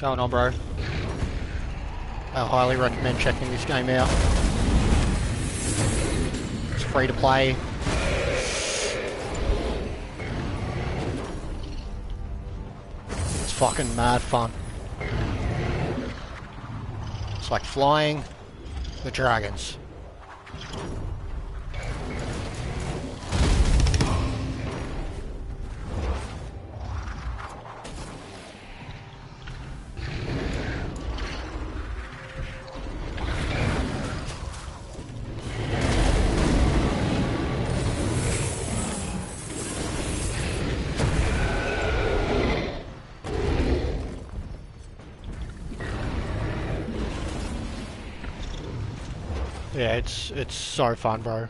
Going on, bro? I highly recommend checking this game out. It's free to play. It's fucking mad fun. It's like flying the dragons. Yeah, it's so fun, bro.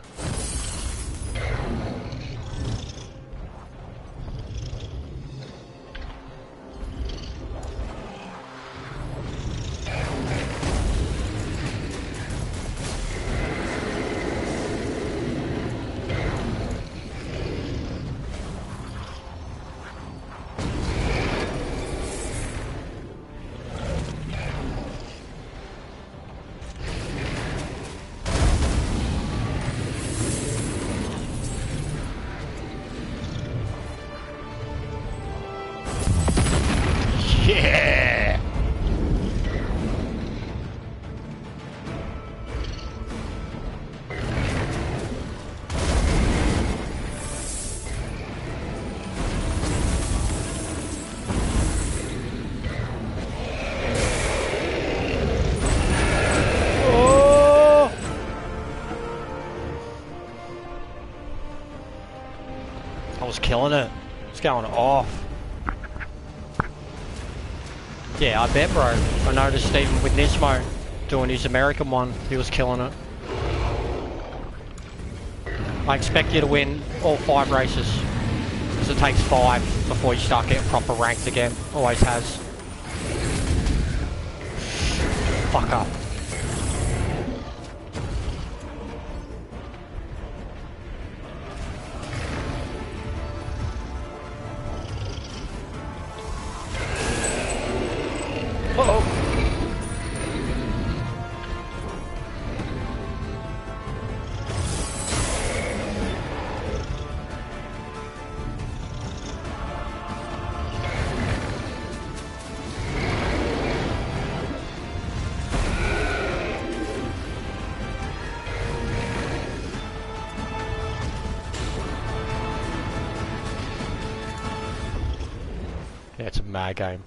Yeah! Oh! I was killing it. It's going off. Yeah, I bet, bro. I noticed even with Nismo doing his American one, he was killing it. I expect you to win all 5 races, because it takes 5 before you start getting proper ranked again. Always has. Fuck up. Uh-oh. Yeah, it's a mad game.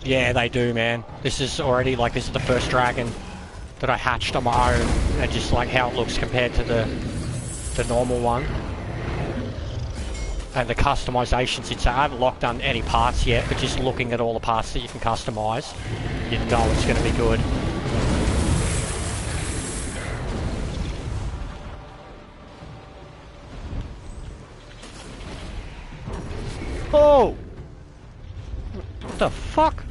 Yeah, they do, man. This is already, like, this is the first dragon that I hatched on my own, and just, like, how it looks compared to the normal one. And the customizations, I haven't locked on any parts yet, but just looking at all the parts that you can customize, you know it's going to be good. Oh! What the fuck?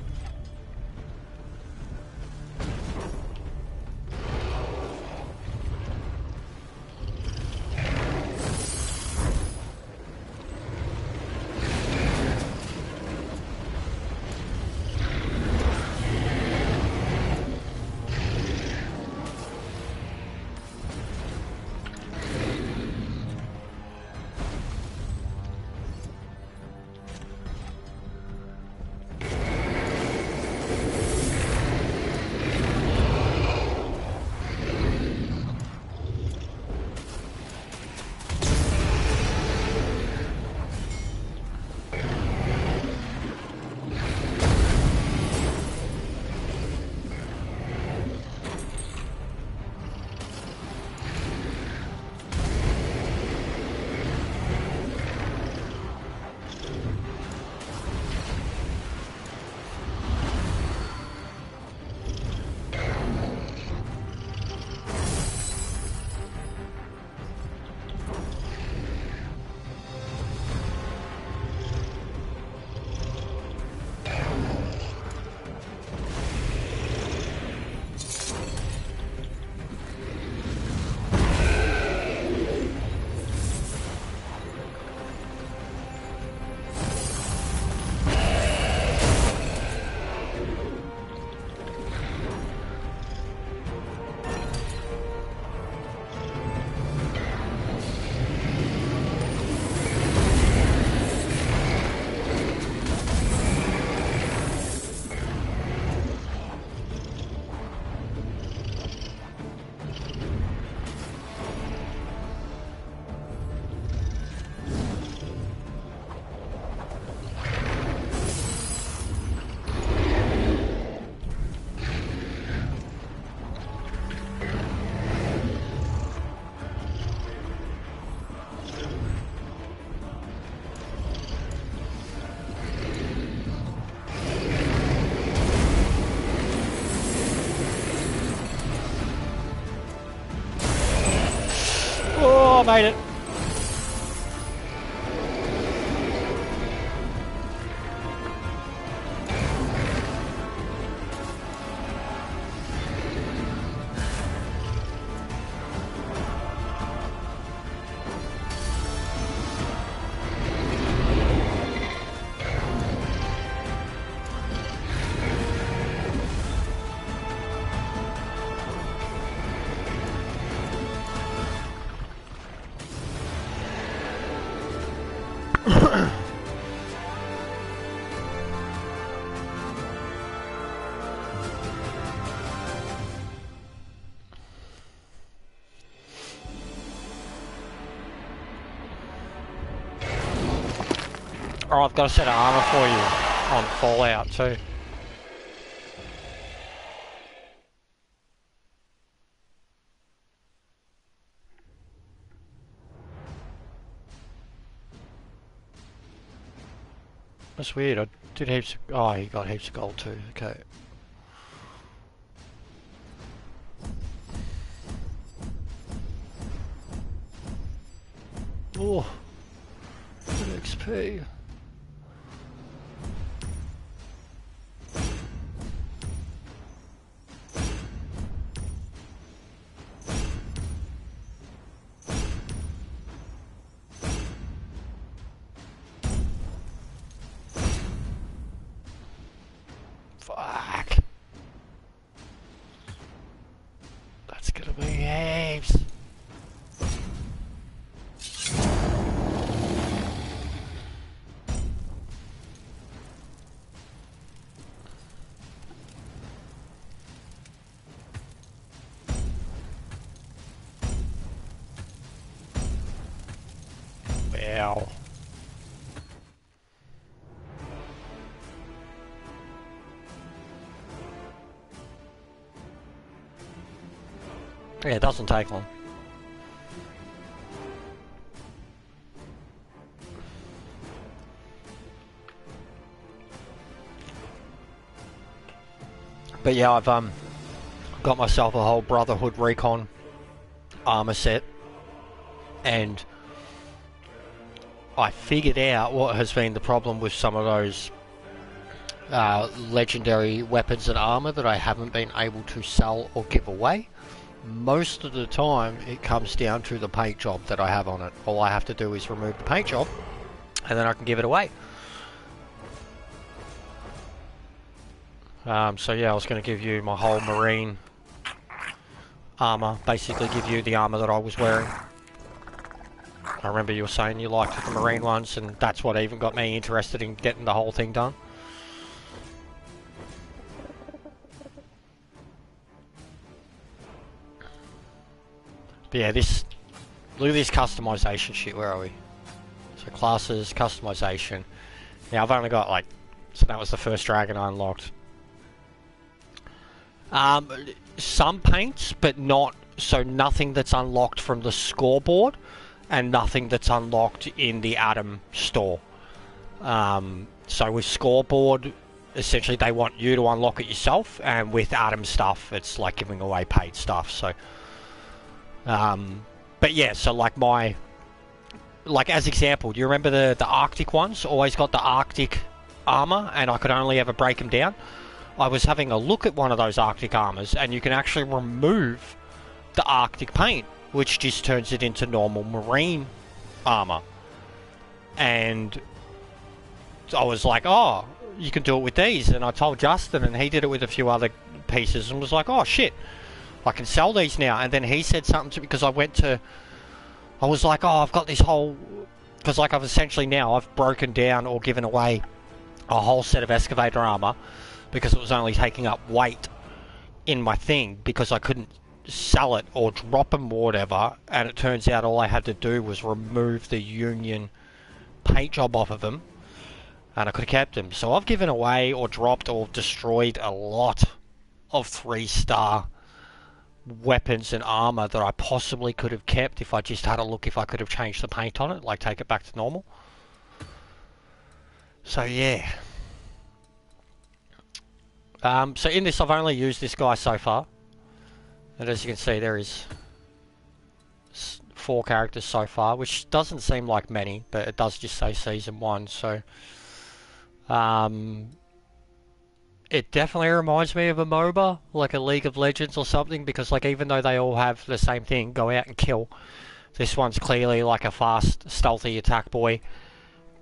I made it. Oh, I've got a set of armor for you on Fallout too. That's weird. I did heaps of... Oh, he got heaps of gold too. Okay. Oh, good XP. Fuck. That's gonna be heaps. Wow. Yeah, it doesn't take long. But yeah, I've got myself a whole Brotherhood Recon armor set, and I figured out what has been the problem with some of those legendary weapons and armor that I haven't been able to sell or give away. Most of the time it comes down to the paint job that I have on it. All I have to do is remove the paint job and then I can give it away. So yeah, I was going to give you my whole marine armor, basically give you the armor that I was wearing. I remember you were saying you liked the marine ones, and that's what even got me interested in getting the whole thing done. But yeah, look at this customization shit. Where are we? So classes, customization. Now I've only got like, so that was the first dragon I unlocked. Some paints, but not, so nothing that's unlocked from the scoreboard and nothing that's unlocked in the Atom store. So with scoreboard, essentially they want you to unlock it yourself, and with Atom stuff, it's like giving away paid stuff. So but yeah, so like as example, do you remember the Arctic ones? Always got the Arctic armor, and I could only ever break them down. I was having a look at one of those Arctic armors, and you can actually remove the Arctic paint, which just turns it into normal marine armor. And I was like, oh, you can do it with these. And I told Justin, and he did it with a few other pieces, and was like, oh shit, I can sell these now. And then he said something to me, because I was like, oh, I've got this whole, because like I've essentially now, I've broken down or given away a whole set of excavator armor, because it was only taking up weight in my thing, because I couldn't sell it or drop them or whatever. And it turns out all I had to do was remove the Union paint job off of them, and I could have kept them. So I've given away or dropped or destroyed a lot of 3-star weapons and armor that I possibly could have kept if I just had a look if I could have changed the paint on it, like take it back to normal. So yeah. So in this, I've only used this guy so far, and as you can see, there is 4 characters so far, which doesn't seem like many, but it does just say Season 1, so... it definitely reminds me of a MOBA, like a League of Legends or something, because like even though they all have the same thing, go out and kill, this one's clearly like a fast, stealthy attack boy.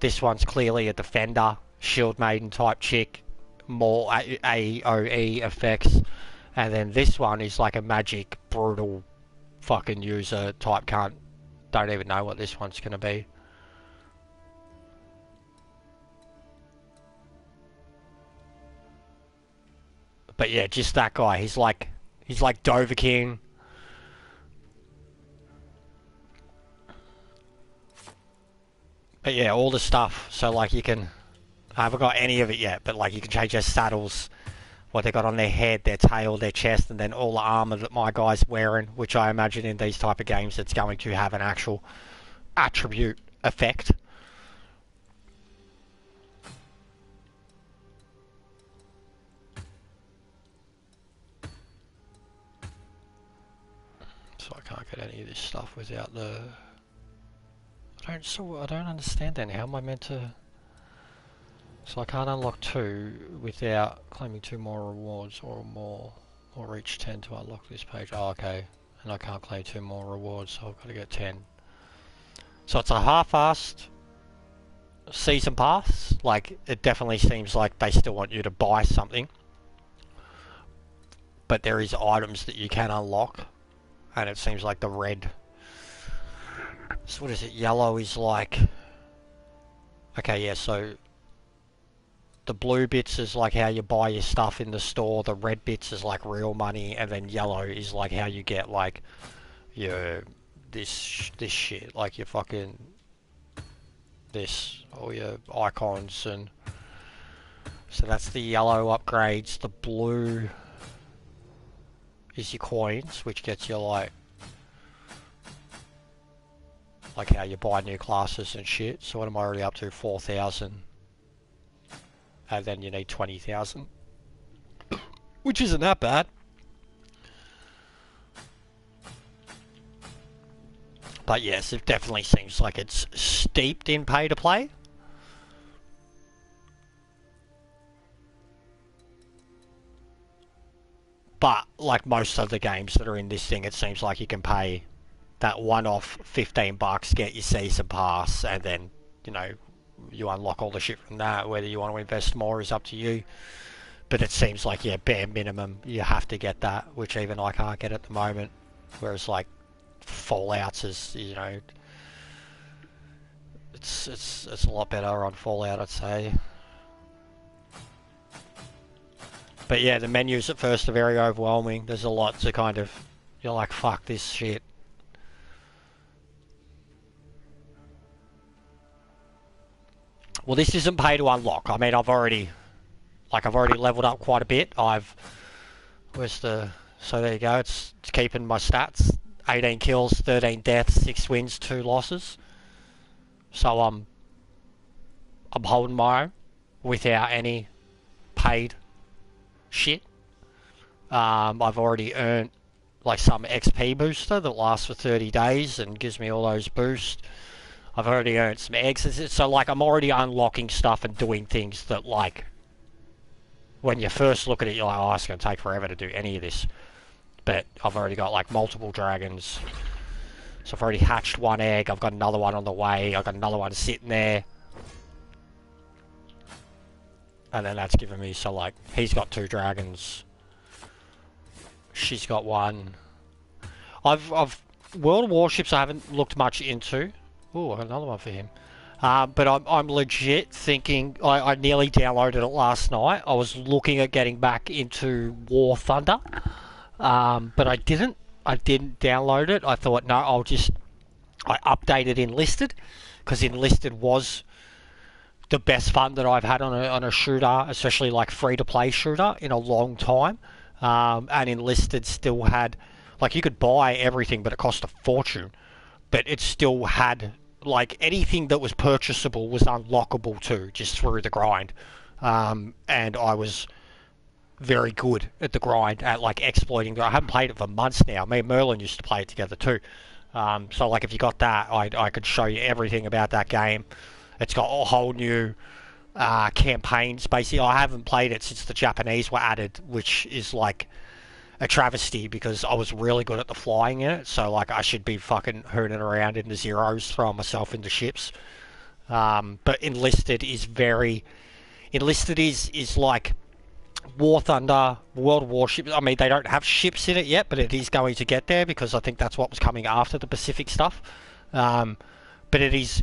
This one's clearly a defender, shield maiden type chick, more AoE effects. And then this one is like a magic, brutal fucking user type cunt. Don't even know what this one's going to be. But yeah, just that guy. He's like Dovahkiin. But yeah, all the stuff. So like you can... I haven't got any of it yet, but like you can change their saddles, what they got on their head, their tail, their chest, and then all the armor that my guy's wearing, which I imagine in these type of games it's going to have an actual attribute effect. So I can't get any of this stuff without the... I don't understand then. How am I meant to... So I can't unlock 2 without claiming 2 more rewards or more, or reach 10 to unlock this page. Oh, okay. And I can't claim 2 more rewards, so I've got to get 10. So it's a half-assed season pass. Like, it definitely seems like they still want you to buy something. But there is items that you can unlock. And it seems like the red... So what is it? Yellow is like... Okay, yeah, so... The blue bits is like how you buy your stuff in the store, the red bits is like real money, and then yellow is like how you get like your this shit, like your fucking this, all your icons. And so that's the yellow upgrades. The blue is your coins, which gets you like how you buy new classes and shit. So what am I already up to? 4,000. And then you need 20,000, which isn't that bad. But yes, it definitely seems like it's steeped in pay to play. But like most of the games that are in this thing, it seems like you can pay that one-off $15, get your season pass, and then, you know, you unlock all the shit from that. Whether you want to invest more is up to you. But it seems like, yeah, bare minimum, you have to get that, which even I can't get at the moment. Whereas, like, Fallout's is, you know, it's a lot better on Fallout, I'd say. But yeah, the menus at first are very overwhelming. There's a lot to kind of, you're like, fuck this shit. Well, this isn't pay to unlock. I mean, I've already leveled up quite a bit. So there you go. It's keeping my stats. 18 kills, 13 deaths, 6 wins, 2 losses. So I'm holding my own without any paid shit. I've already earned like some XP booster that lasts for 30 days and gives me all those boosts. I've already earned some eggs, so like I'm already unlocking stuff and doing things that, like, when you first look at it, you're like, oh, it's going to take forever to do any of this. But I've already got like multiple dragons, so I've already hatched 1 egg. I've got another one on the way. I've got another one sitting there, and then that's given me, so like he's got 2 dragons. She's got 1. I've World of Warships I haven't looked much into. Ooh, another one for him. But I'm legit thinking... I nearly downloaded it last night. I was looking at getting back into War Thunder. But I didn't. I didn't download it. I thought, no, I updated Enlisted. Because Enlisted was the best fun that I've had on a shooter, especially like free-to-play shooter, in a long time. And Enlisted still had... Like, you could buy everything, but it cost a fortune. But it still had, like, anything that was purchasable was unlockable too, just through the grind. And I was very good at the grind, at, like, exploiting. I haven't played it for months now. Me and Merlin used to play it together too. So like if you got that, I could show you everything about that game. It's got a whole new campaigns. Basically, I haven't played it since the Japanese were added, which is like a travesty because I was really good at the flying in it. So like I should be fucking hooning around in the zeros, throwing myself into ships. But Enlisted is like War Thunder, World Warships. I mean, they don't have ships in it yet, but it is going to get there because I think that's what was coming after the Pacific stuff. But it is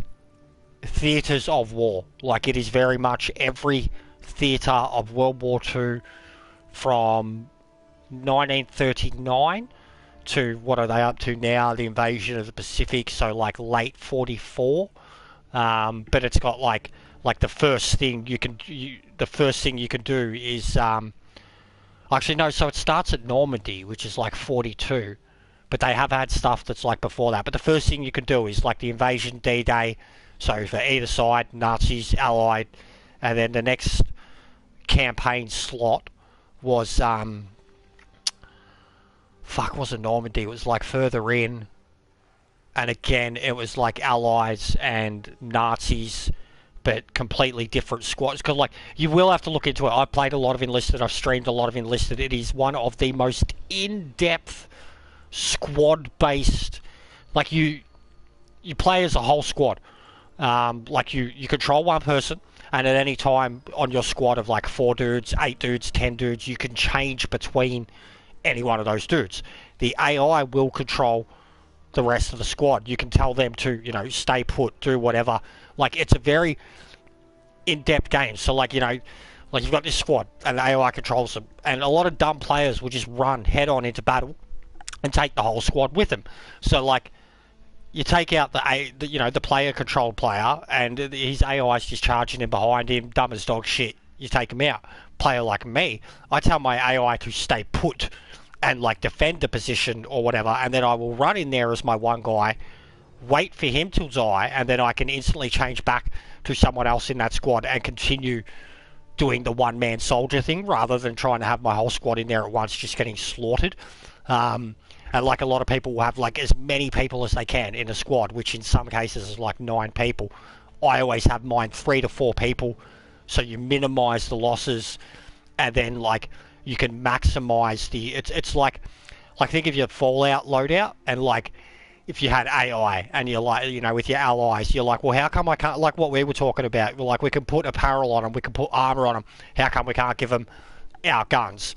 theatres of war. Like, it is very much every theatre of World War II from 1939 to, what are they up to now, the invasion of the Pacific, so like late 44. But it's got like the first thing you can do is actually no, so it starts at Normandy, which is like 42, but they have had stuff that's like before that. But the first thing you can do is like the invasion, D-Day, so for either side, Nazis, Allied, and then the next campaign slot was wasn't Normandy, it was like further in, and again it was like Allies and Nazis, but completely different squads. Because like you will have to look into it. I played a lot of Enlisted. I've streamed a lot of Enlisted. It is one of the most in-depth squad-based. Like you play as a whole squad. Like you control one person, and at any time on your squad of like 4 dudes, 8 dudes, 10 dudes, you can change between any one of those dudes. The AI will control the rest of the squad. You can tell them to, stay put, do whatever. Like, it's a very in-depth game. So, like, like you've got this squad, and the AI controls them, and a lot of dumb players will just run head-on into battle and take the whole squad with them. So, like, you take out the player-controlled player, and his AI's just charging in behind him, dumb as dog shit. You take him out. Player like me, I tell my AI to stay put and like defend the position or whatever, and then I will run in there as my one guy, wait for him to die, and then I can instantly change back to someone else in that squad and continue doing the one-man soldier thing rather than trying to have my whole squad in there at once just getting slaughtered. And like a lot of people will have like as many people as they can in a squad, which in some cases is like 9 people. I always have mine 3 to 4 people, so you minimize the losses, and then like you can maximize the it's like think of your Fallout loadout, and like if you had AI and you're like, with your allies, you're like, well, how come I can't, like what we were talking about, like we can put apparel on them, we can put armor on them, how come we can't give them our guns?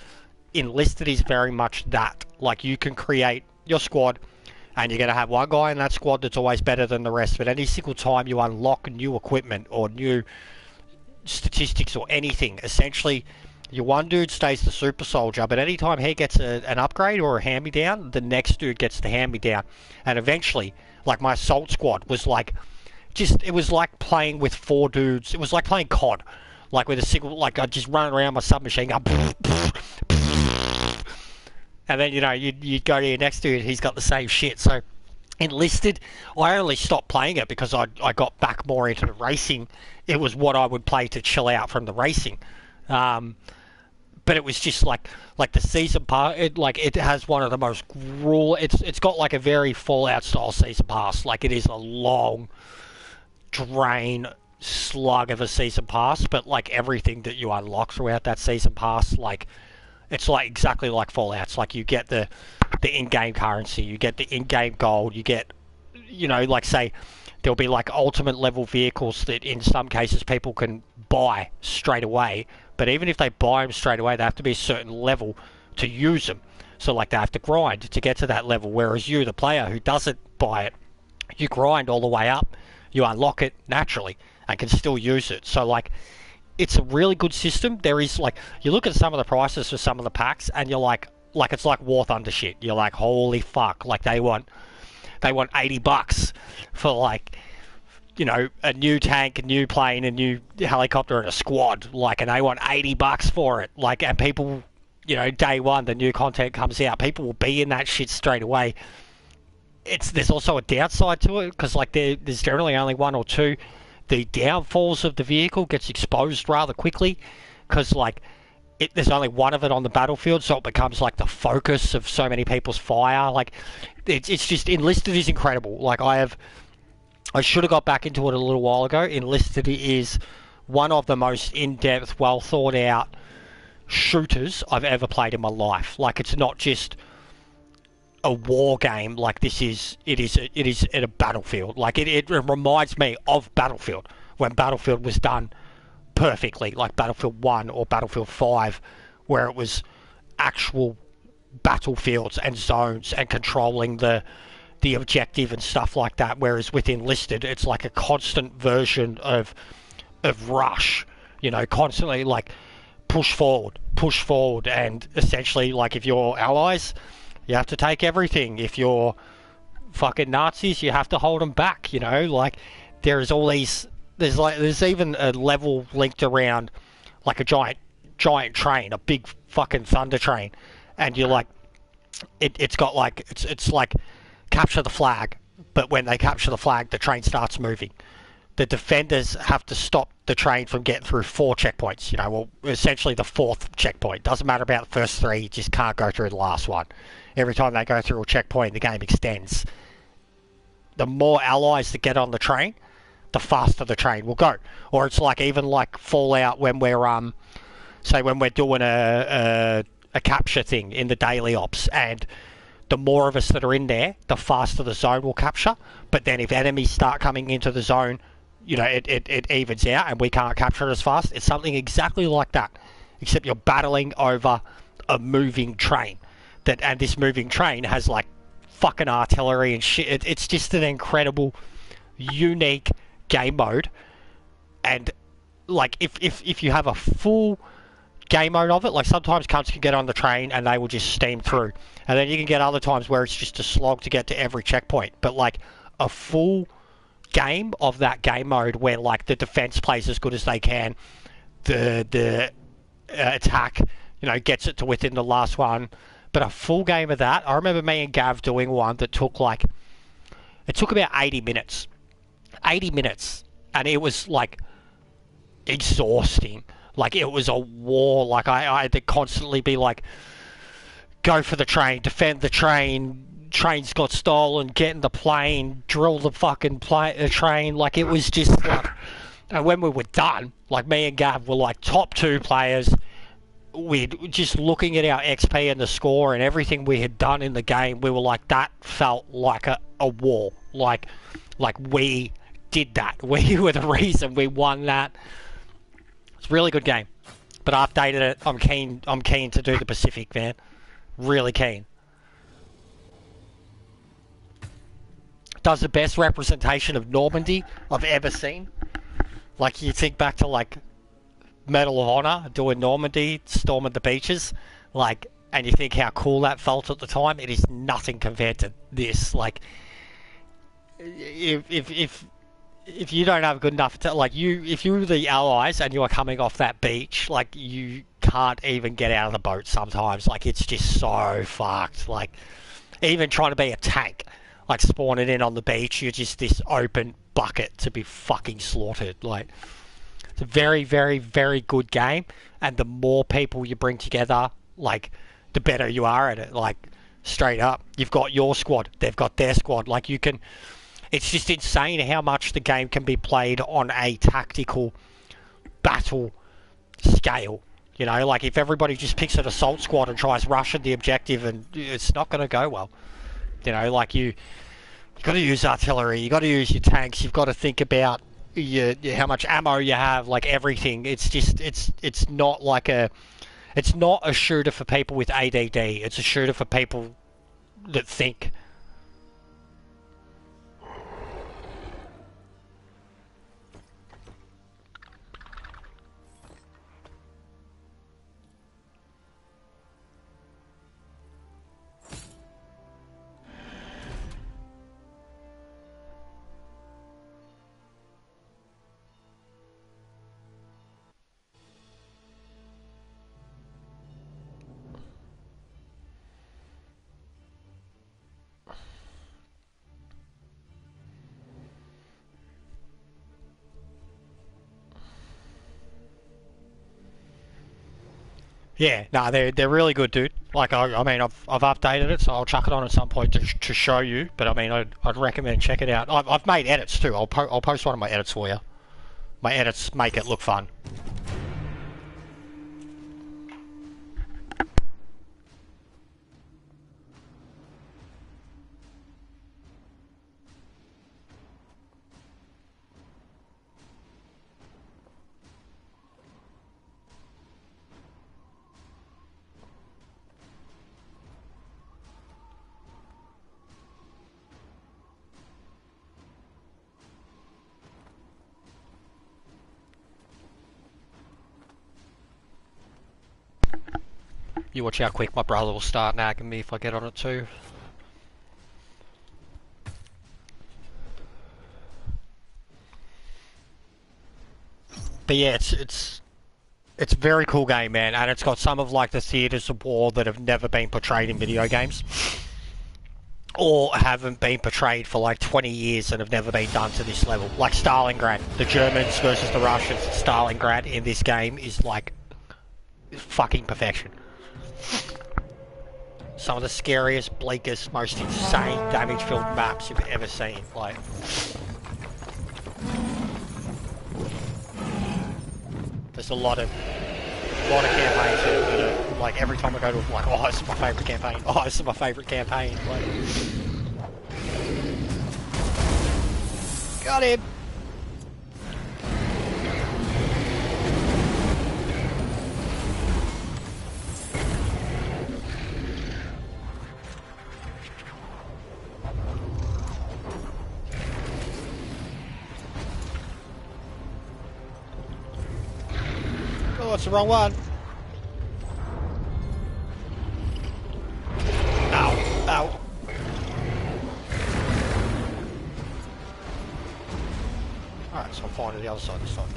Enlisted is very much that. Like, you can create your squad, and you're going to have one guy in that squad that's always better than the rest, but any single time you unlock new equipment or new statistics or anything, essentially your one dude stays the super soldier, but anytime he gets an upgrade or a hand-me-down, the next dude gets the hand-me-down. And eventually, like, my assault squad was like, it was like playing with 4 dudes. It was like playing COD, like with a single, like I'd just run around my submachine gun, and then you'd go to your next dude, he's got the same shit. So Enlisted, I only stopped playing it because I got back more into the racing. It was what I would play to chill out from the racing. But it was just like the season pass. It has one of the most gruel. It's got like a very Fallout style season pass. Like, it is a long drain slug of a season pass, but like everything that you unlock throughout that season pass, like it's like exactly like Fallout. It's like you get the in-game currency, you get the in-game gold, you get like say there'll be like ultimate level vehicles that in some cases people can buy straight away. But even if they buy them straight away, they have to be a certain level to use them. So like they have to grind to get to that level. Whereas you, the player who doesn't buy it, you grind all the way up, you unlock it naturally and can still use it. So like it's a really good system. There is like, you look at some of the prices for some of the packs and you're like it's like War Thunder shit. You're like, holy fuck, like they want $80 for like, a new tank, a new plane, a new helicopter, and a squad, like, and they want $80 for it, like, and people, day one, the new content comes out, people will be in that shit straight away. There's also a downside to it, because, like, there's generally only 1 or 2. The downfalls of the vehicle gets exposed rather quickly, because, like, there's only one of it on the battlefield, so it becomes like the focus of so many people's fire. Like, it's just Enlisted is incredible. Like, I should have got back into it a little while ago. Enlisted is one of the most in-depth, well thought out shooters I've ever played in my life. Like, it's not just a war game. Like, it is at a battlefield. Like, it reminds me of Battlefield, when Battlefield was done perfectly, like Battlefield 1 or Battlefield 5, where it was actual battlefields and zones and controlling the objective and stuff like that. Whereas with Enlisted, it's like a constant version of Rush, you know, constantly like push forward, and essentially, like, if you're allies, you have to take everything. If you're fucking Nazis, you have to hold them back, you know. Like, there's all these, there's even a level linked around like a giant train, a big fucking thunder train, and you're like, it's got like, it's like capture the flag, but when they capture the flag, the train starts moving. The defenders have to stop the train from getting through 4 checkpoints. You know, well, essentially the 4th checkpoint. Doesn't matter about the first 3, you just can't go through the last one. Every time they go through a checkpoint, the game extends. The more allies that get on the train, the faster the train will go. Or it's like, even like Fallout, when we're say when we're doing a capture thing in the daily ops, and the more of us that are in there, the faster the zone will capture. But then if enemies start coming into the zone, you know, it evens out and we can't capture it as fast. It's something exactly like that, except you're battling over a moving train. And this moving train has like fucking artillery and shit. It's just an incredible, unique game mode. And like, if you have a full game mode of it, like, sometimes cunts can get on the train and they will just steam through, and then you can get other times where it's just a slog to get to every checkpoint. But like, a full game of that game mode, where like the defense plays as good as they can, the attack, you know, gets it to within the last one. But a full game of that, I remember me and Gav doing one that took like, it took about 80 minutes, and it was like exhausting. Like, it was a war. Like, I had to constantly be like, go for the train, defend the train, trains got stolen, get in the plane, drill the fucking train. Like, it was just like, and when we were done, like, me and Gav were like top 2 players. We're just looking at our XP and the score and everything we had done in the game. We were like, that felt like a war. Like we did that. We were the reason we won that. It's a really good game. But I updated it. I'm keen to do the Pacific, man. Really keen. Does the best representation of Normandy I've ever seen. Like, you think back to like Medal of Honor doing Normandy, storming the beaches, like, and you think how cool that felt at the time. It is nothing compared to this. Like, if you don't have good enough to, like, if you're the Allies and you are coming off that beach, like, you can't even get out of the boat sometimes. Like, it's just so fucked. Like, even trying to be a tank, like, spawning in on the beach, you're just this open bucket to be fucking slaughtered. Like, it's a very, very, very good game, and the more people you bring together, like, the better you are at it. Like, straight up, you've got your squad, they've got their squad. Like, you can, it's just insane how much the game can be played on a tactical battle scale. You know, like, if everybody just picks an assault squad and tries rushing the objective, and it's not going to go well. You know, like, you got to use artillery, you got to use your tanks, you've got to think about how much ammo you have, like, everything. It's just, it's not like it's not a shooter for people with ADD. It's a shooter for people that think. Yeah, no, they're really good, dude. Like, I mean, I've updated it, so I'll chuck it on at some point to show you. But I mean, I'd recommend check it out. I've made edits too. I'll post one of my edits for you. My edits make it look fun. You watch how quick my brother will start nagging me if I get on it too. But yeah, it's a very cool game, man, and it's got some of like the theatres of war that have never been portrayed in video games, or haven't been portrayed for like 20 years and have never been done to this level. Like Stalingrad, the Germans versus the Russians. Stalingrad in this game is like fucking perfection. Some of the scariest, bleakest, most insane damage-filled maps you've ever seen. Like, there's a lot of campaigns that like every time I go to like, oh, this is my favourite campaign. Oh, this is my favourite campaign. Like, got him. Oh, it's the wrong one. Ow, ow. Alright, so I'm fine to the other side this time.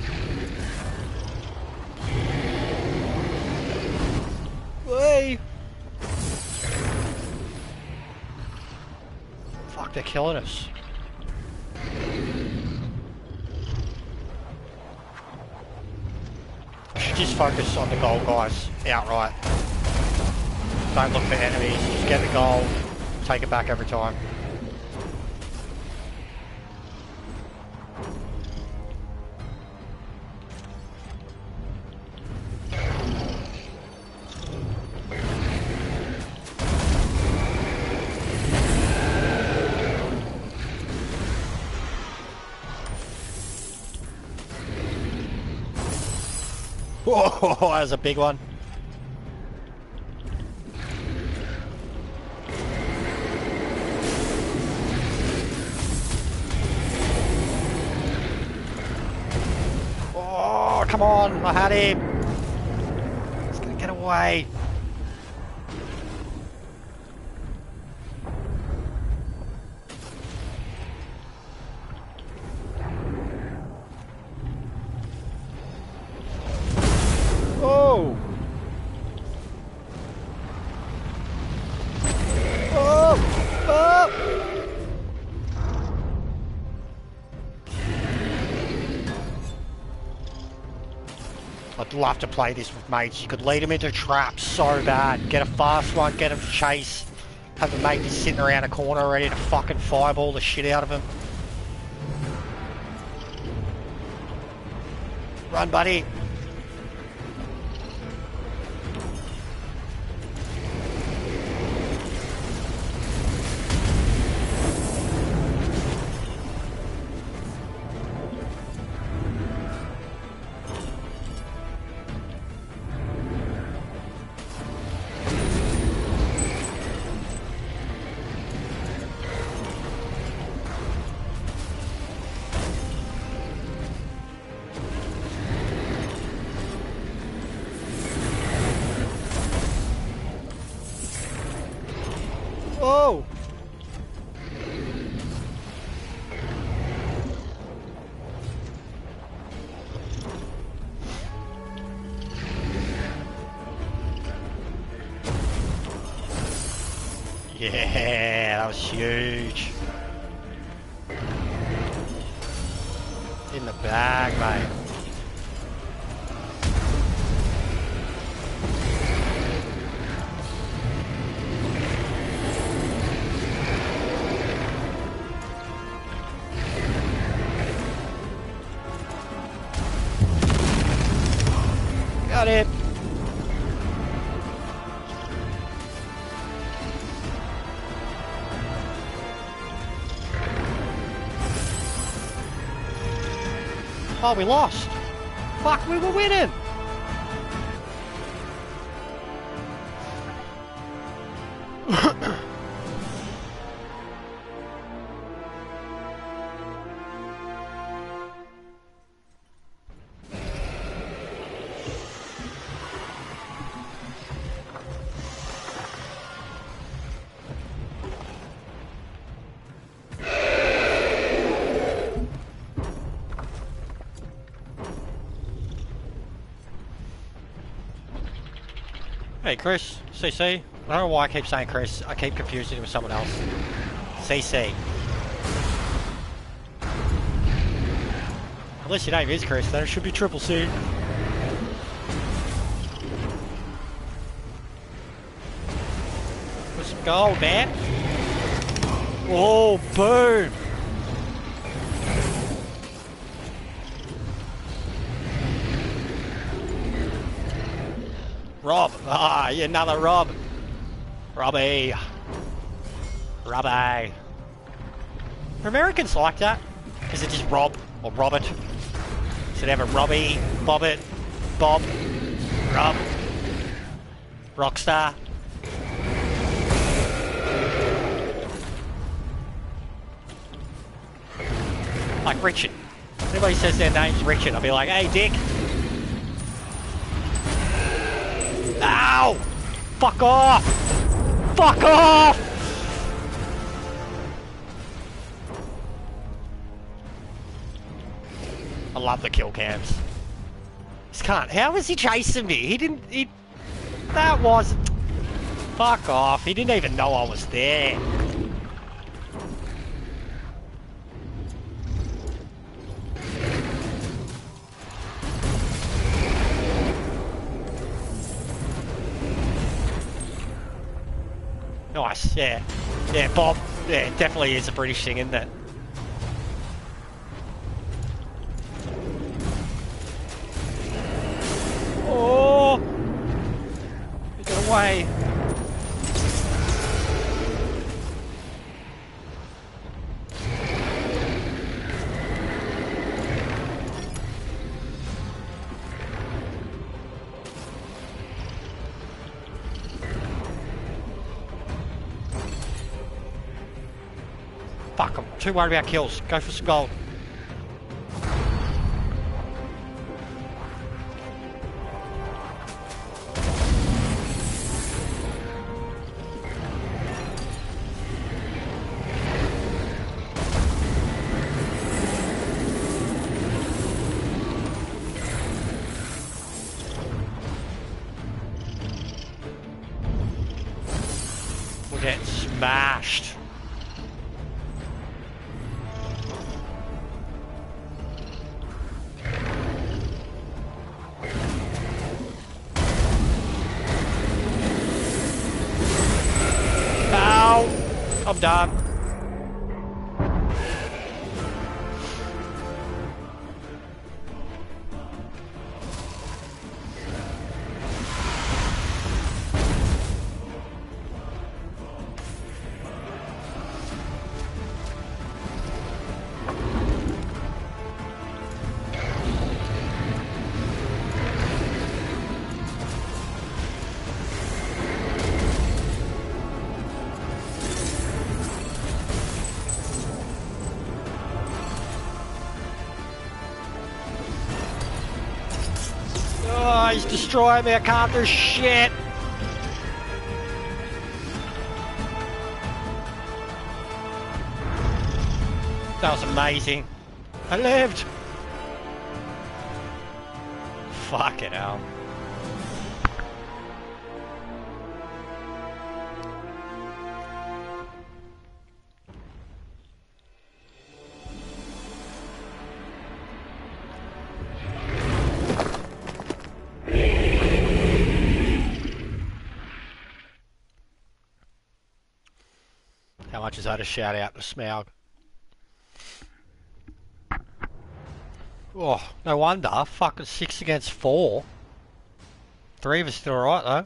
Hey! Fuck, they're killing us. Just focus on the goal, guys, outright. Don't look for enemies, just get the goal, take it back every time. Whoa, that was a big one. Oh, come on, I had him. He's gonna get away. Oh! Oh! Oh! I'd love to play this with mates. You could lead them into traps so bad. Get a fast one, get them to chase. Have a mate just sitting around a corner ready to fucking fireball the shit out of him. Run, buddy. Oh! Yeah, that was huge. In the bag, mate. Got it. Oh, we lost. Fuck, we were winning. Hey Chris, CC. I don't know why I keep saying Chris. I keep confusing him with someone else. CC. Unless your name is Chris, then it should be Triple C. Put some gold, man. Oh, boom. Rob. Ah, another Rob. Robbie. Robbie. Are Americans like that? Is it just Rob or Robert? Is it ever Robbie, Bobbit, Bob, Rob, Rockstar? Like Richard. Everybody says their name's Richard. I'll be like, hey, Dick. Ow! Fuck off! Fuck off! I love the kill cams. This can't. How was he chasing me? He didn't. That was. Fuck off. He didn't even know I was there. Nice, yeah. Yeah, Bob. Yeah, it definitely is a British thing, isn't it? Oh! Get away. Fuck, I'm too worried about kills. Go for some gold. We're getting smashed. I'm done. Oh, he's destroying me. I can't do shit. That was amazing. I lived. Fucking hell. How much is that a shout out to Smaug? Oh, no wonder. Fucking 6 against 4. 3 of us did alright though.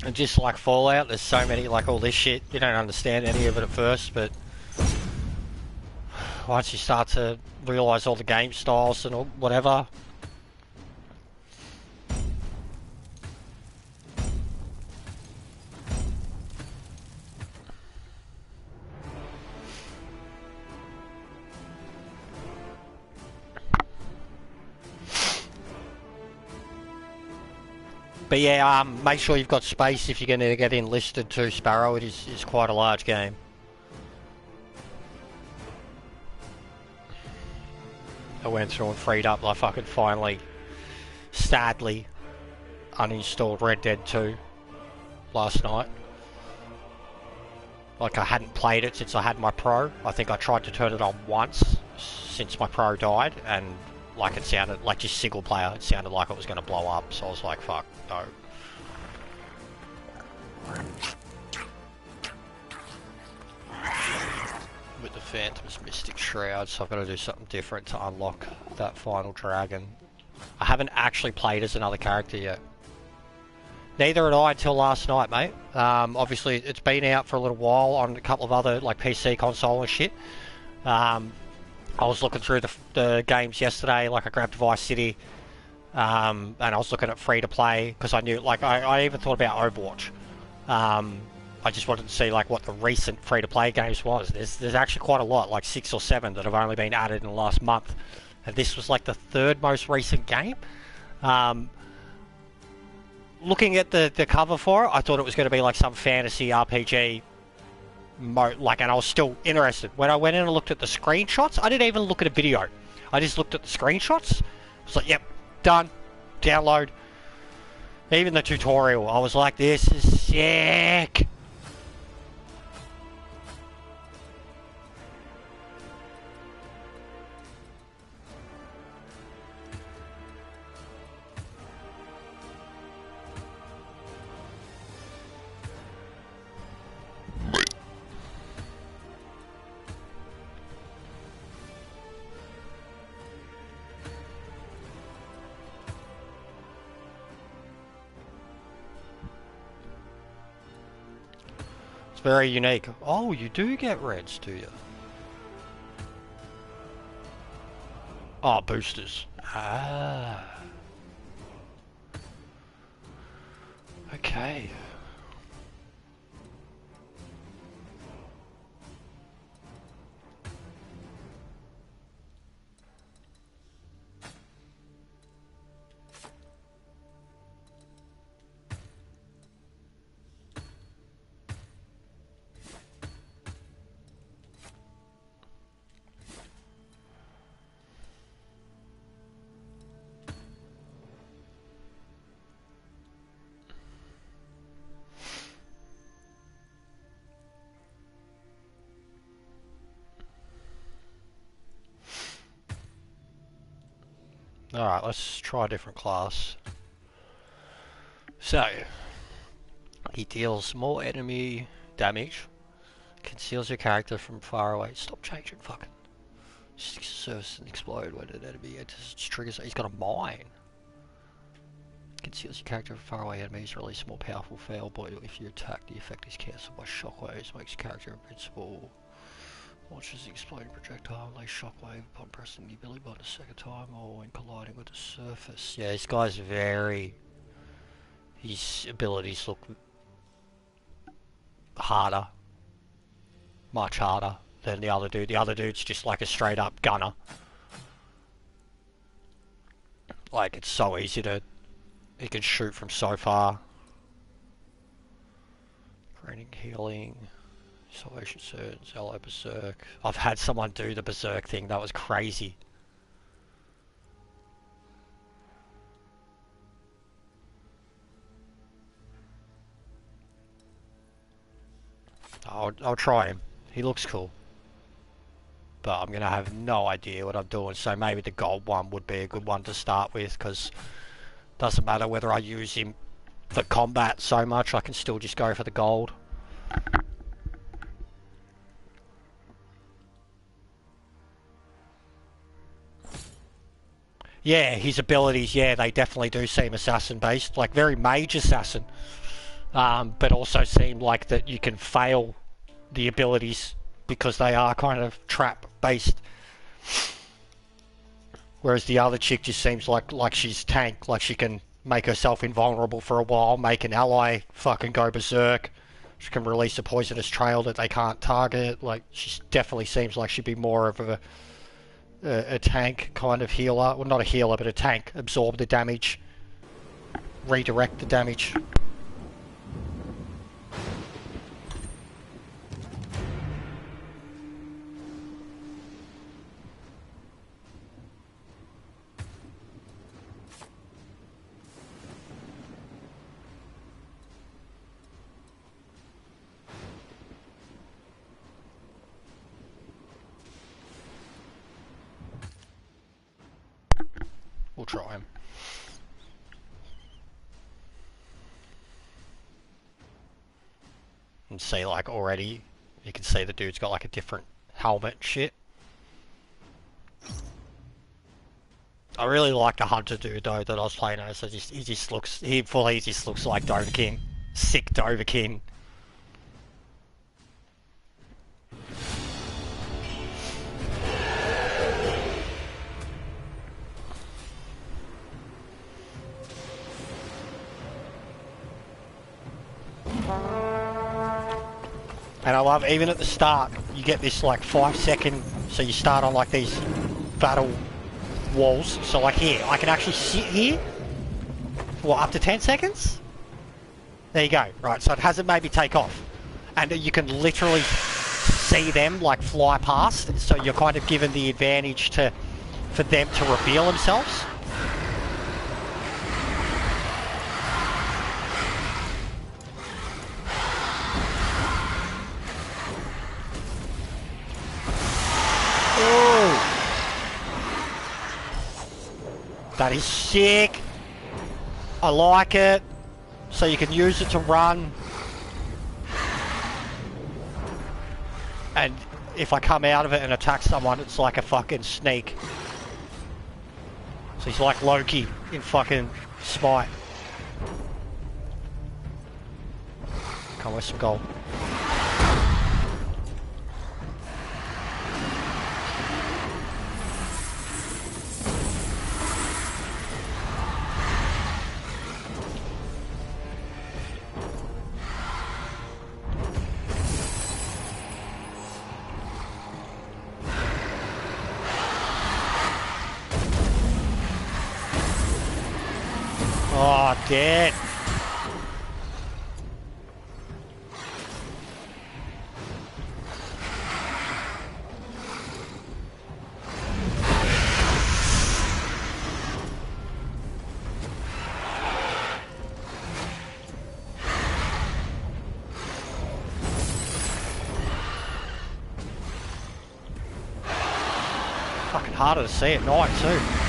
And just like Fallout, there's so many, like all this shit, you don't understand any of it at first, but once you start to realise all the game styles and all, whatever. But yeah, make sure you've got space if you're going to get enlisted to Sparrow. It is quite a large game. I went through and freed up, like fucking finally, sadly, uninstalled Red Dead 2 last night. Like I hadn't played it since I had my Pro. I think I tried to turn it on once since my Pro died, and like it sounded like just single player. It sounded like it was going to blow up. So I was like, "Fuck no." With the Phantom's Mystic Shroud, so I've got to do something different to unlock that final dragon. I haven't actually played as another character yet. Neither had I until last night, mate. Obviously, it's been out for a little while on a couple of other like PC console and shit. I was looking through the games yesterday, like I grabbed Vice City, and I was looking at free to play because I knew, like, I even thought about Overwatch. I just wanted to see like what the recent free to play games was. There's actually quite a lot, like 6 or 7 that have only been added in the last month, and this was like the 3rd most recent game. Looking at the cover for it, I thought it was going to be like some fantasy RPG mode, like, and I was still interested. When I went in and looked at the screenshots, I didn't even look at a video. I just looked at the screenshots. I was like, yep, done, download. Even the tutorial, I was like, this is sick. Very unique. Oh, you do get reds, do you? Oh, boosters. Ah. Okay. Alright, let's try a different class. So, he deals more enemy damage, conceals your character from far away. Stop changing fucking. Sticks to surface and explode when an enemy enters its triggers. He's got a mine. Conceals your character from far away enemies, release a more powerful fail, but if you attack, the effect is cancelled by shockwaves, makes your character invincible. Launches the exploding projectile, lays shockwave upon pressing the ability button a second time or when colliding with the surface. Yeah, this guy's very... His abilities look harder. Much harder than the other dude. The other dude's just like a straight up gunner. Like, it's so easy to... He can shoot from so far. Granting healing... Salvation Surge, Elo Berserk. I've had someone do the Berserk thing, that was crazy. I'll try him. He looks cool. but I'm going to have no idea what I'm doing, so maybe the gold one would be a good one to start with, because it doesn't matter whether I use him for combat so much, I can still just go for the gold. Yeah, his abilities, yeah, they definitely do seem assassin-based, like very mage assassin, but also seem like that you can fail the abilities because they are kind of trap-based. Whereas the other chick just seems like she's tank, like she can make herself invulnerable for a while, make an ally fucking go berserk. She can release a poisonous trail that they can't target. Like, she definitely seems like she'd be more of a tank kind of healer. Well, not a healer, but a tank. Absorb the damage, redirect the damage. We'll try him. And see, like, already, you can see the dude's got like a different helmet and shit. I really like the hunter dude though that I was playing as. So he just looks like Dovahkiin. Sick Dovahkiin. And I love, even at the start, you get this like 5-second, so you start on like these battle walls. So like here, I can actually sit here for up to 10 seconds. There you go. Right, so it hasn't made me take off. And you can literally see them like fly past, so you're kind of given the advantage for them to reveal themselves. That is sick. I like it. So you can use it to run. And if I come out of it and attack someone, it's like a fucking sneak. So he's like Loki in fucking Smite. Come with some gold. Oh, dead. Fucking harder to see at night too.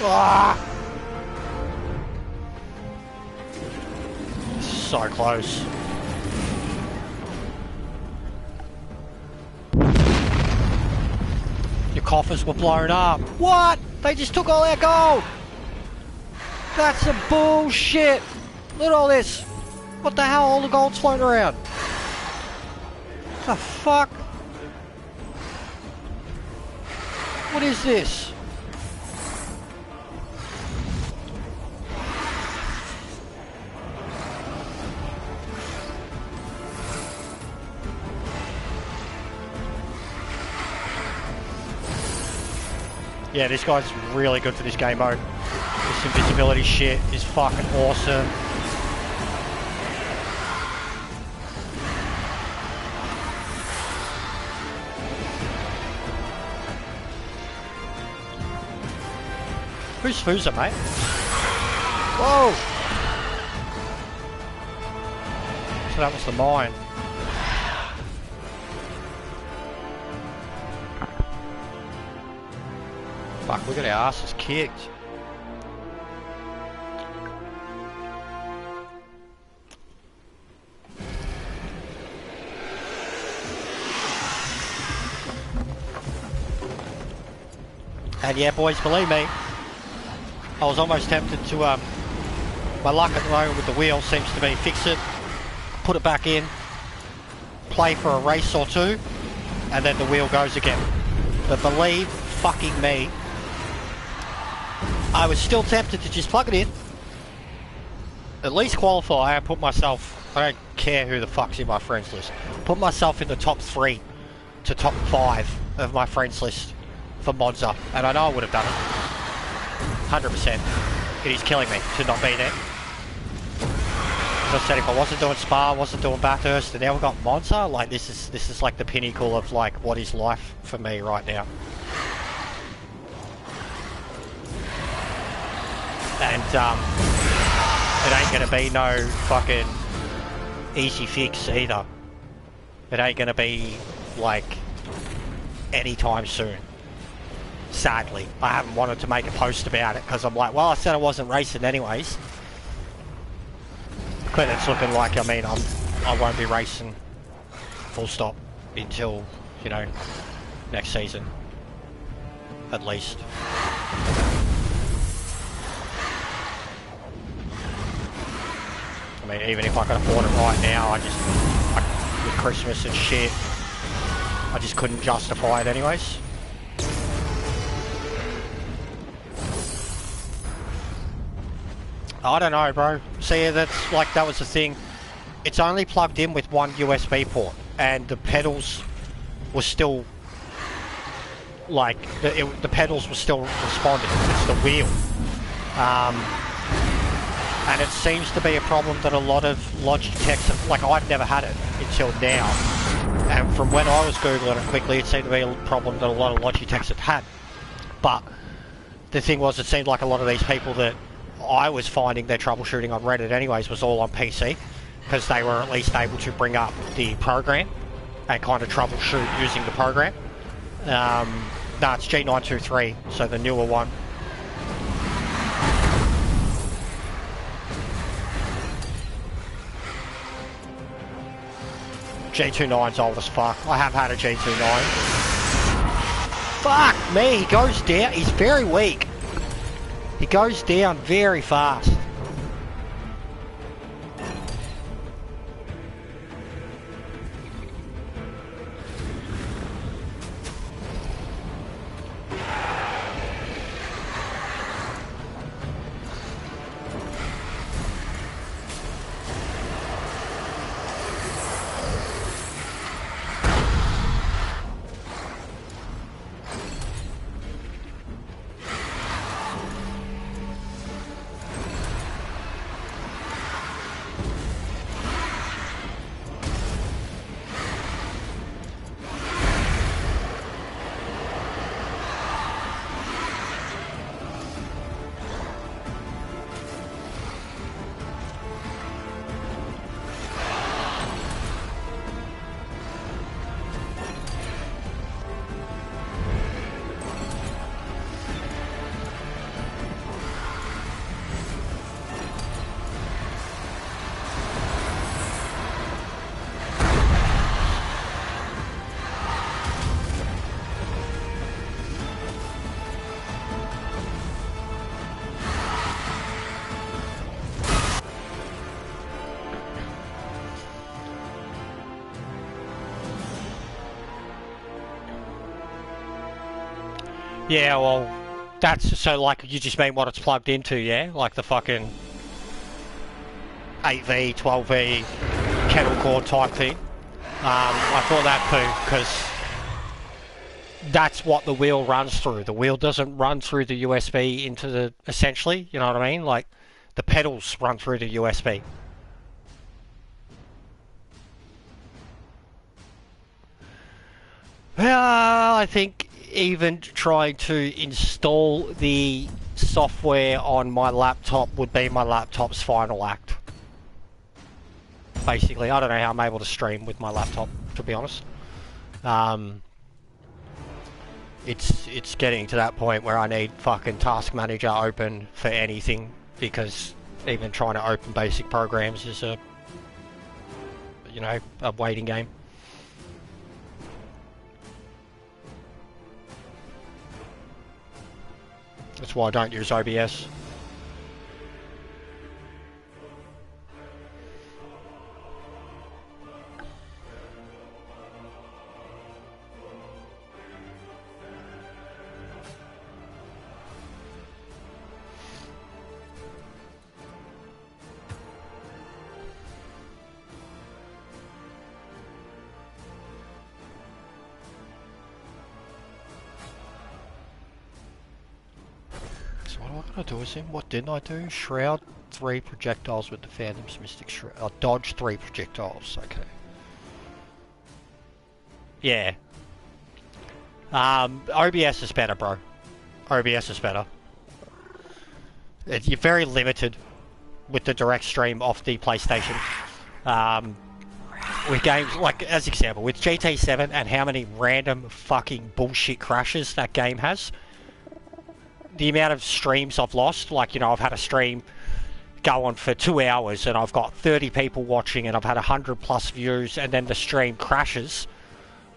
Ah! So close. Your coffers were blown up. What? They just took all our gold. That's some bullshit. Look at all this. What the hell? All the gold's floating around. What the fuck? What is this? Yeah, this guy's really good for this game mode. This invisibility shit is fucking awesome. Who's Fusa, mate? Whoa! So that was the mine. Fuck, we got our asses kicked. And yeah, boys, believe me, I was almost tempted to, my luck at the moment with the wheel seems to be fix it, put it back in, play for a race or two, and then the wheel goes again. But believe fucking me, I was still tempted to just plug it in, at least qualify and put myself, I don't care who the fuck's in my friends list, put myself in the top 3 to top 5 of my friends list for Monza, and I know I would have done it, 100%. It is killing me to not be there. As I said, if I wasn't doing Spa, wasn't doing Bathurst, and now we've got Monza, like this is like the pinnacle of like what is life for me right now. And it ain't gonna be no fucking easy fix either. It ain't gonna be like anytime soon. Sadly, I haven't wanted to make a post about it because I'm like, well, I said I wasn't racing anyways. But it's looking like, I mean, I won't be racing full stop until, you know, next season, at least. I mean, even if I could afford it right now, with Christmas and shit, I just couldn't justify it anyways. I don't know, bro. See, that's like, that was the thing. It's only plugged in with one USB port, and the pedals were still, like, the pedals were still responding. It's the wheel. And it seems to be a problem that a lot of Logitechs, like, I've never had it until now. And from when I was Googling it quickly, it seemed to be a problem that a lot of Logitechs had. But the thing was, it seemed like a lot of these people that I was finding their troubleshooting on Reddit anyways was all on PC, because they were at least able to bring up the program and kind of troubleshoot using the program. No, it's G923, so the newer one. G29's old as fuck. I have had a G29. Fuck me, he goes down. He's very weak. He goes down very fast. Yeah, well, that's so like you just mean what it's plugged into, yeah? Like the fucking 8V, 12V kettle cord type thing. I thought that too, because that's what the wheel runs through. The wheel doesn't run through the USB into the, essentially, you know what I mean? Like, the pedals run through the USB. I think even trying to install the software on my laptop would be my laptop's final act. Basically, I don't know how I'm able to stream with my laptop, to be honest. It's getting to that point where I need fucking Task Manager open for anything, because even trying to open basic programs is a, you know, a waiting game. That's why I don't use OBS. What did I do with him? What didn't I do? Shroud 3 projectiles with the Phantom's Mystic Shroud. Oh, dodge 3 projectiles, okay. Yeah. OBS is better, bro. OBS is better. You're very limited with the direct stream off the PlayStation. With games, like, as example, with GT7 and how many random fucking bullshit crashes that game has, the amount of streams I've lost, like, you know, I've had a stream go on for 2 hours and I've got 30 people watching and I've had 100+ views, and then the stream crashes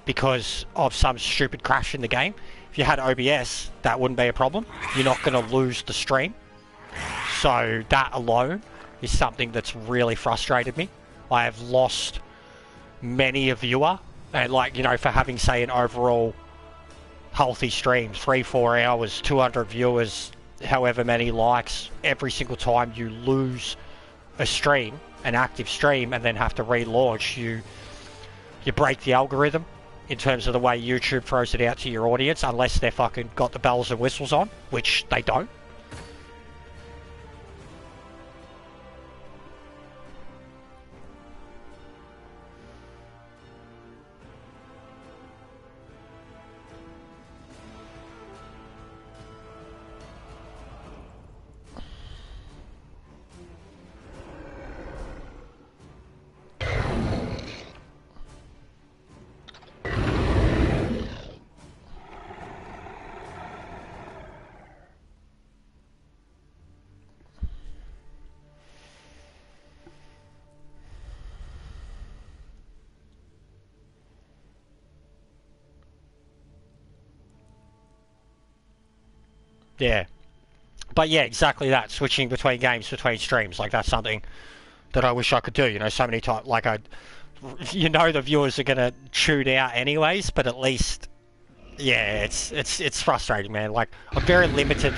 because of some stupid crash in the game. If you had OBS, that wouldn't be a problem. You're not going to lose the stream. So that alone is something that's really frustrated me. I have lost many a viewer, and, like, you know, for having, say, an overall healthy stream, 3-4 hours, 200 viewers, however many likes, every single time you lose a stream, an active stream, and then have to relaunch, you break the algorithm in terms of the way YouTube throws it out to your audience, unless they're fucking got the bells and whistles on, which they don't. Yeah. But yeah, exactly that. Switching between games, between streams. Like, that's something that I wish I could do. You know, so many times, like, you know, the viewers are going to tune out anyways, but at least, yeah, it's frustrating, man. Like, I'm very limited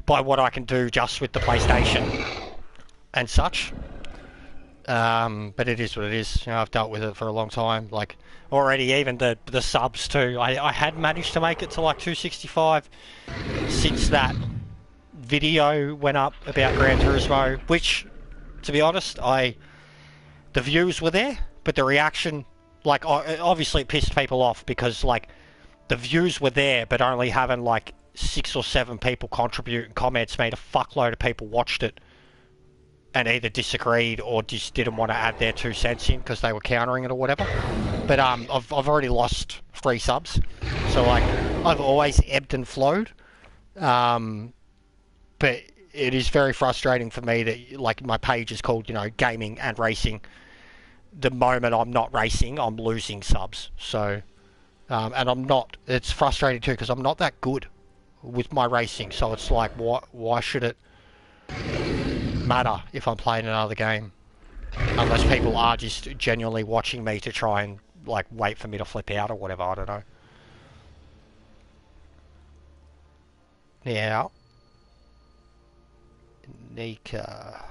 by what I can do just with the PlayStation and such. But it is what it is. You know, I've dealt with it for a long time. Like, already, even the subs too. I had managed to make it to like 265 since that video went up about Gran Turismo, which, to be honest, the views were there, but the reaction, like, obviously it pissed people off because, like, the views were there, but only having like 6 or 7 people contribute and comments made a fuckload of people watched it and either disagreed or just didn't want to add their 2 cents in because they were countering it or whatever. But I've already lost 3 subs, so, like, I've always ebbed and flowed. But it is very frustrating for me that, like, my page is called, you know, gaming and racing. The moment I'm not racing, I'm losing subs. So, and I'm not. It's frustrating too because I'm not that good with my racing. So it's like, why should it matter if I'm playing another game? Unless people are just genuinely watching me to try and, like, wait for me to flip out or whatever. I don't know. Now, Nika,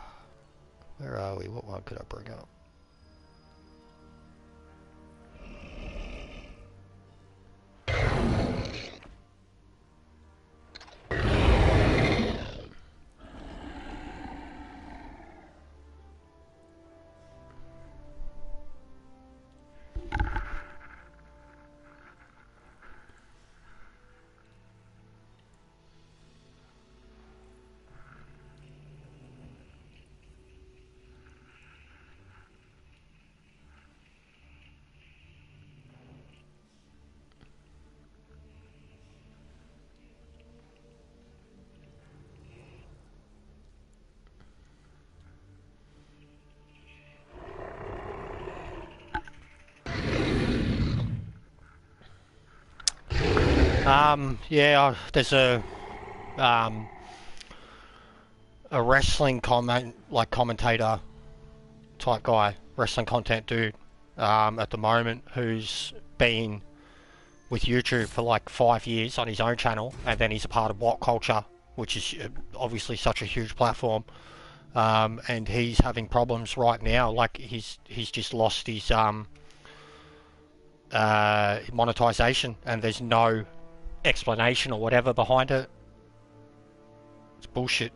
where are we? What one could I bring up? Yeah, there's a wrestling commentator type guy, wrestling content dude, at the moment, who's been with YouTube for like 5 years on his own channel, and then he's a part of What Culture, which is obviously such a huge platform. And he's having problems right now. Like he's just lost his monetization, and there's no explanation or whatever behind it. It's bullshit.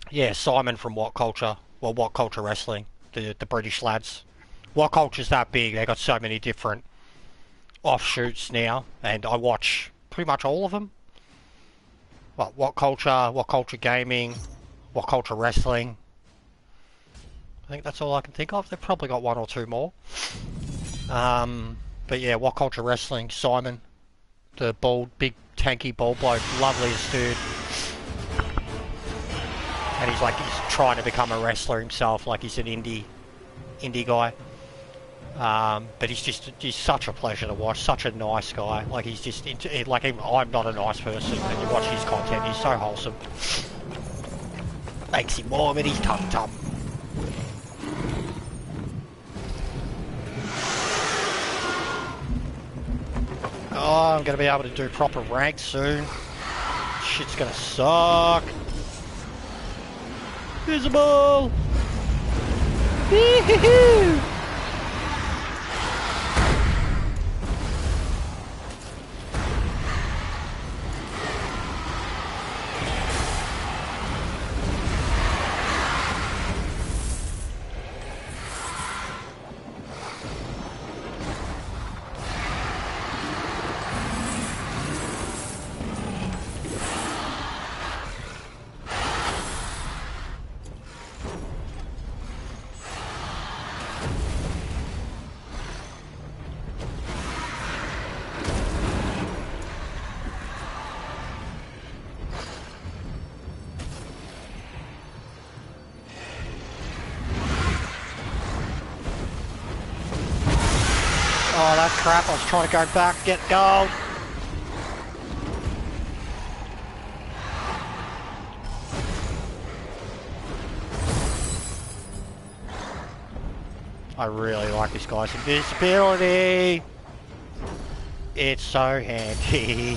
Yeah, Simon from What Culture, well, What Culture Wrestling, the British lads. What Culture's that big, they got so many different offshoots now, and I watch pretty much all of them. Well, What Culture Gaming, What Culture Wrestling. I think that's all I can think of. They've probably got one or two more. But yeah, What Culture Wrestling, Simon, the bald, big, tanky bald bloke, loveliest dude. And he's trying to become a wrestler himself, like he's an indie guy. But he's such a pleasure to watch, such a nice guy. Like he's just like I'm not a nice person, and you watch his content, he's so wholesome. Makes him warm in his tum-tum. Oh, I'm gonna be able to do proper rank soon. Shit's gonna suck. Visible! Wee-hoo-hoo! Oh, that crap, I was trying to go back, get gold. I really like this guy's invisibility. It's so handy.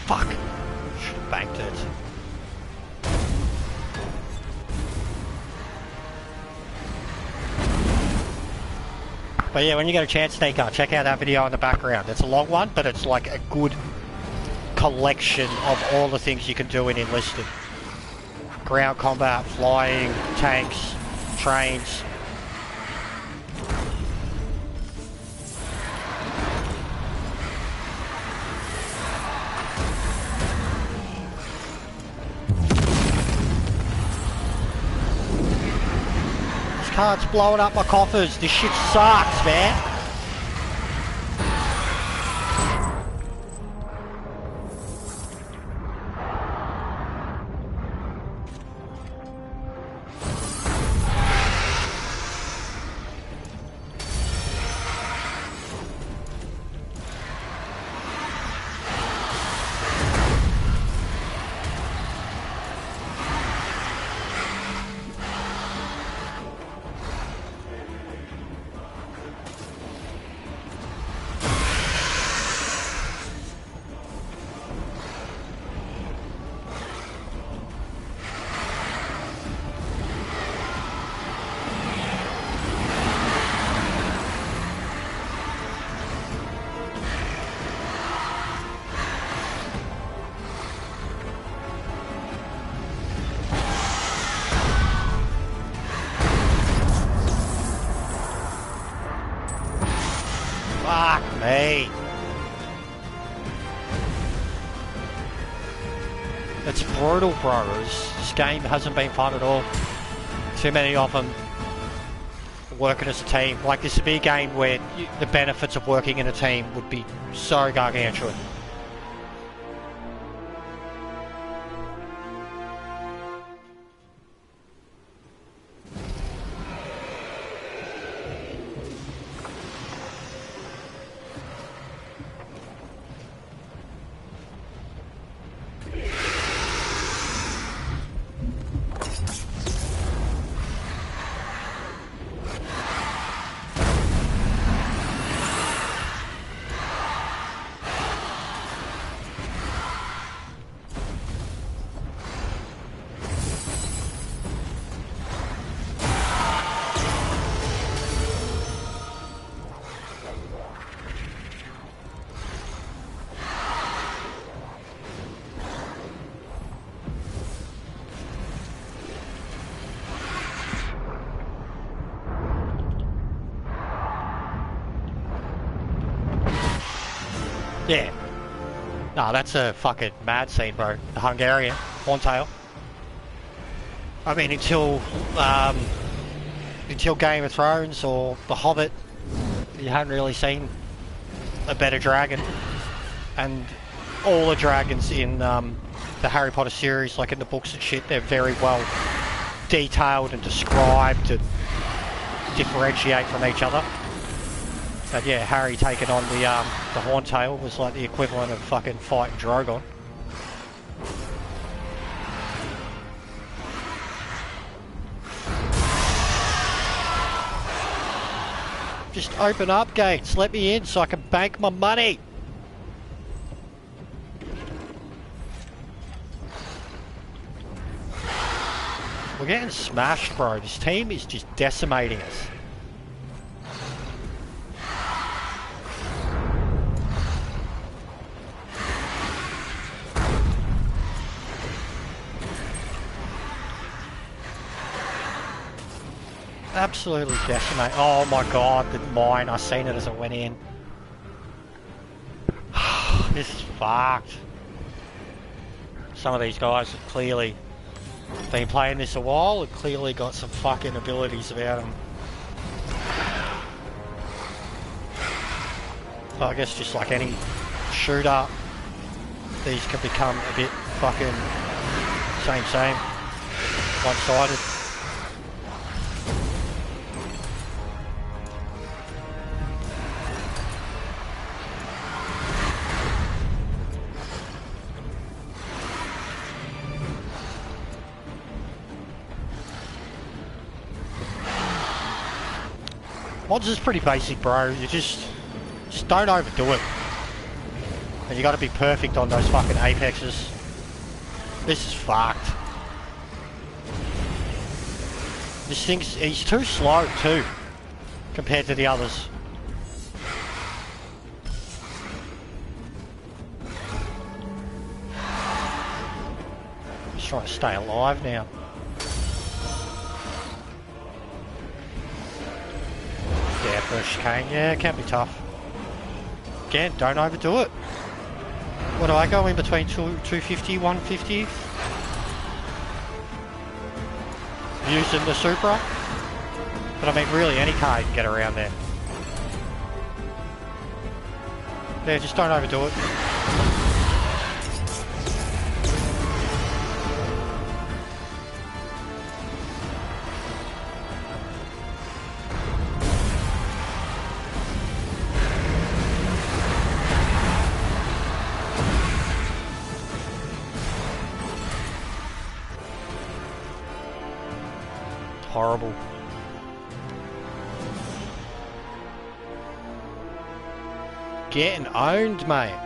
Fuck! Should have banked it. But yeah, when you get a chance, Sneaker, check out that video in the background. It's a long one, but it's like a good collection of all the things you can do in Enlisted. Ground combat, flying, tanks, trains. This cart's blowing up my coffers. This shit sucks, man. Fuck me. It's brutal, bros. This game hasn't been fun at all. Too many of them working as a team. Like, this would be a game where the benefits of working in a team would be so gargantuan. Yeah. No, that's a fucking mad scene, bro. The Hungarian, Horntail. I mean, until Game of Thrones or The Hobbit, you hadn't really seen a better dragon. And all the dragons in the Harry Potter series, like in the books and shit, they're very well detailed and described to differentiate from each other. But yeah, Harry taking on the Horntail was like the equivalent of fucking fighting Drogon. Just open up gates, let me in so I can bank my money. We're getting smashed, bro. This team is just decimating us. Absolutely decimate. Oh my god, the mine. I seen it as it went in. This is fucked. Some of these guys have clearly been playing this a while and clearly got some fucking abilities about them. But I guess just like any shooter, these can become a bit fucking same, one-sided. Mods is pretty basic, bro. You just don't overdo it. And you gotta be perfect on those fucking apexes. This is fucked. This thing's... he's too slow too, compared to the others. Just trying to stay alive now. Yeah, first chicane. Yeah, it can be tough. Again, don't overdo it. What do I go in between 250, 150? Using the Supra. But I mean, really, any car you can get around there. Yeah, just don't overdo it. Horrible. Getting owned, mate.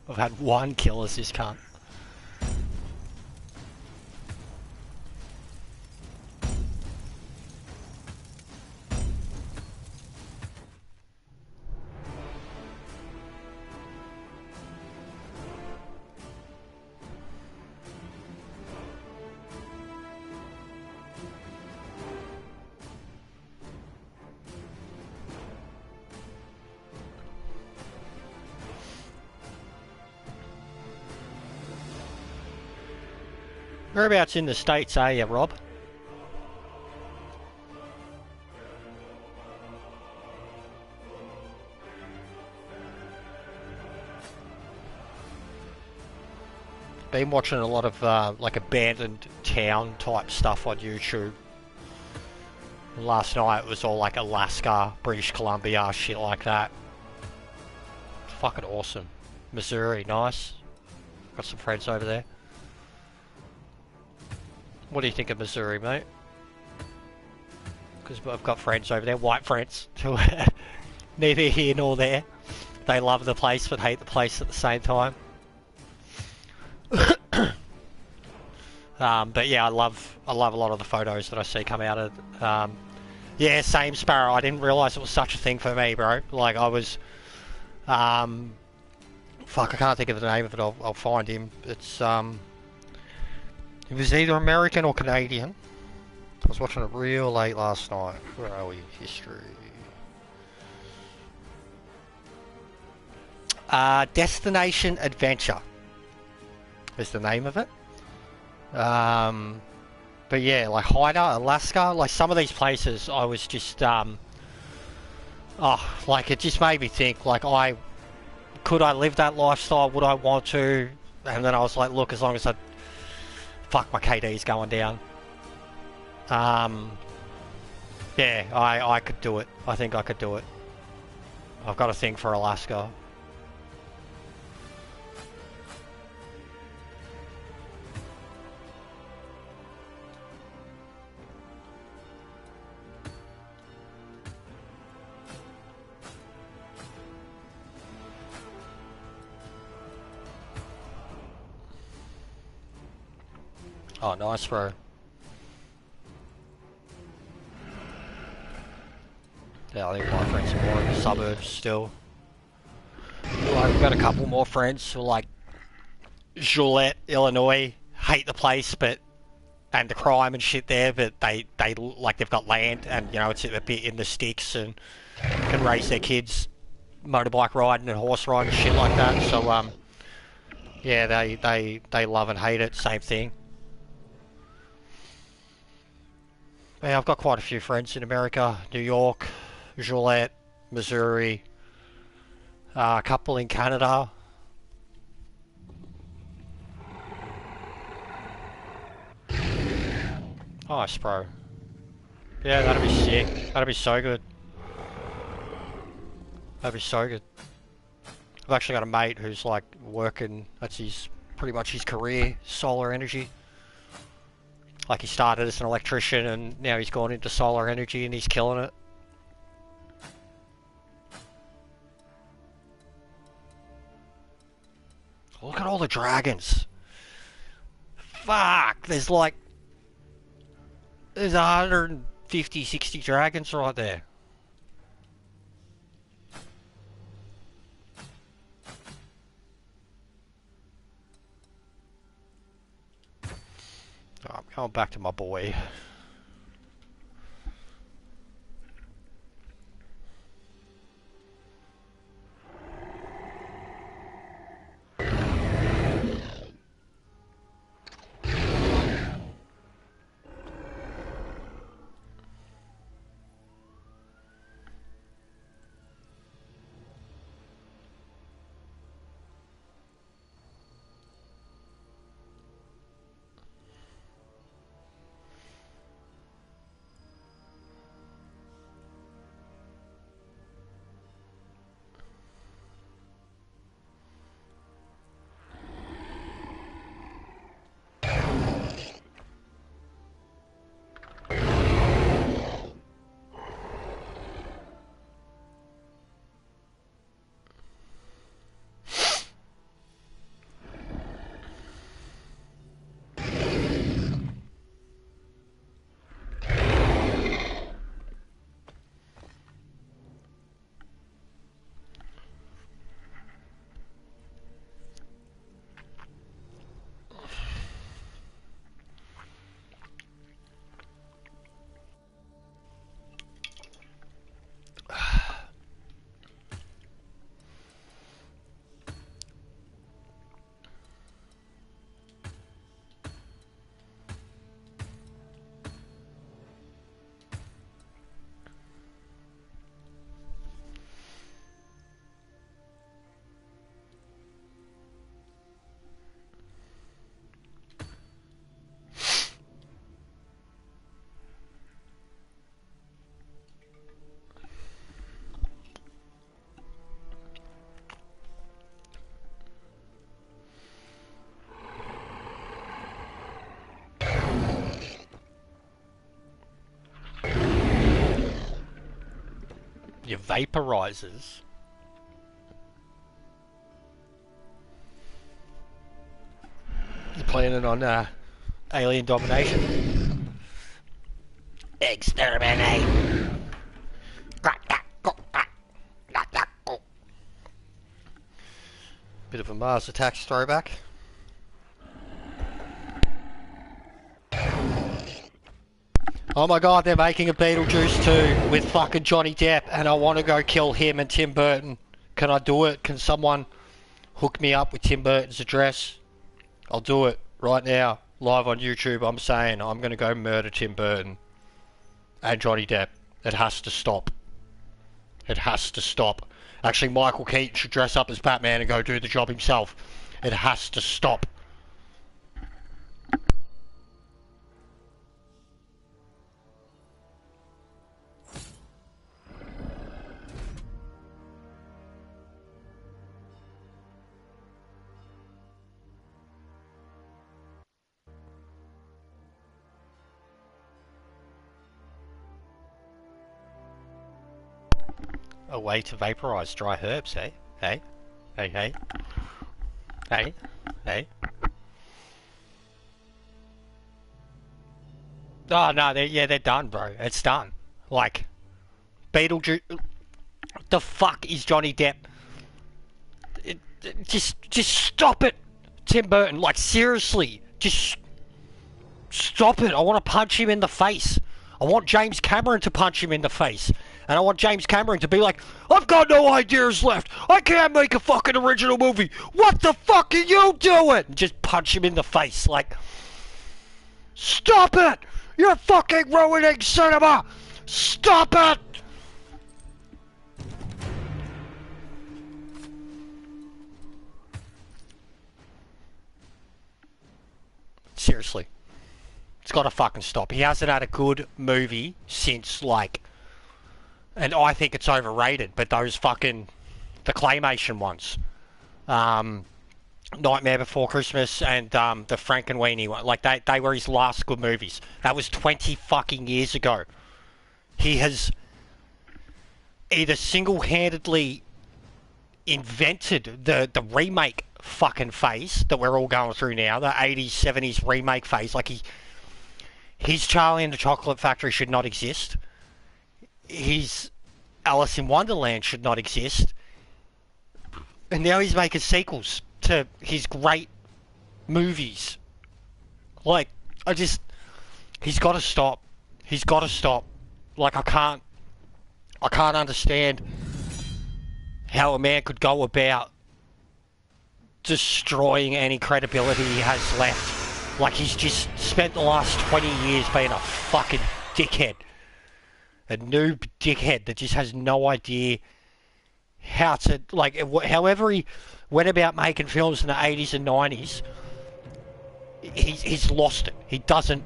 I've had one kill as this cunt. Whereabouts in the States are you, Rob? Been watching a lot of like abandoned town type stuff on YouTube. Last night it was all like Alaska, British Columbia, shit like that. It's fucking awesome. Missouri, nice. Got some friends over there. What do you think of Missouri, mate? Because I've got friends over there, white friends, who are neither here nor there. They love the place but hate the place at the same time. But yeah, I love a lot of the photos that I see come out of. Yeah, same, Sparrow. I didn't realise it was such a thing for me, bro. Like I was, fuck, I can't think of the name of it. I'll find him. It's It was either American or Canadian. I was watching it real late last night. Where are we? History. Destination Adventure is the name of it. But yeah, like Haida, Alaska, like some of these places I was just, oh, like it just made me think, like could I live that lifestyle? Would I want to? And then I was like, look, as long as fuck, my KD's going down. Yeah, I could do it. I think I could do it. I've got a thing for Alaska. Oh, nice, bro. Yeah, I think my friends are more in the suburbs still. Like, I've got a couple more friends who are like Joliet, Illinois, hate the place, and the crime and shit there, but they like they've got land and you know it's a bit in the sticks and can raise their kids motorbike riding and horse riding and shit like that. So yeah, they love and hate it. Same thing. Yeah, I've got quite a few friends in America, New York, Gillette, Missouri, a couple in Canada. Nice, bro. Yeah, that'd be sick. That'd be so good. That'd be so good. I've actually got a mate who's like working, that's his, pretty much his career, solar energy. Like he started as an electrician and now he's gone into solar energy and he's killing it. Look at all the dragons. Fuck, there's 150, 60 dragons right there. Oh, I'm going back to my boy. Your vaporizers. You planning on alien domination? Exterminate. Bit of a Mars Attacks throwback. Oh my god, they're making a Beetlejuice 2 with fucking Johnny Depp and I want to go kill him and Tim Burton. Can I do it? Can someone hook me up with Tim Burton's address? I'll do it right now, live on YouTube. I'm saying I'm going to go murder Tim Burton and Johnny Depp. It has to stop. It has to stop. Actually, Michael Keaton should dress up as Batman and go do the job himself. It has to stop. A way to vaporize dry herbs, eh? Hey? Hey, hey? Hey? Hey? Oh, no, they're done, bro. It's done. Like, Beetlejuice... The fuck is Johnny Depp? Just stop it, Tim Burton. Like, seriously. Just stop it. I want to punch him in the face. I want James Cameron to punch him in the face. And I want James Cameron to be like, I've got no ideas left. I can't make a fucking original movie. What the fuck are you doing? And just punch him in the face. Like, stop it. You're fucking ruining cinema. Stop it. Seriously. It's got to fucking stop. He hasn't had a good movie since, like... And I think it's overrated, but those fucking... The claymation ones. Nightmare Before Christmas and the Frankenweenie one. Like, they were his last good movies. That was 20 fucking years ago. He has either single-handedly invented the remake fucking phase that we're all going through now, the 80s, 70s remake phase. Like, his Charlie and the Chocolate Factory should not exist. His Alice in Wonderland should not exist. And now he's making sequels to his great movies. Like, he's got to stop. He's got to stop. Like, I can't understand how a man could go about destroying any credibility he has left. Like, he's just spent the last 20 years being a fucking dickhead. A noob dickhead that just has no idea how to, like, however he went about making films in the 80s and 90s, he's lost it. He doesn't...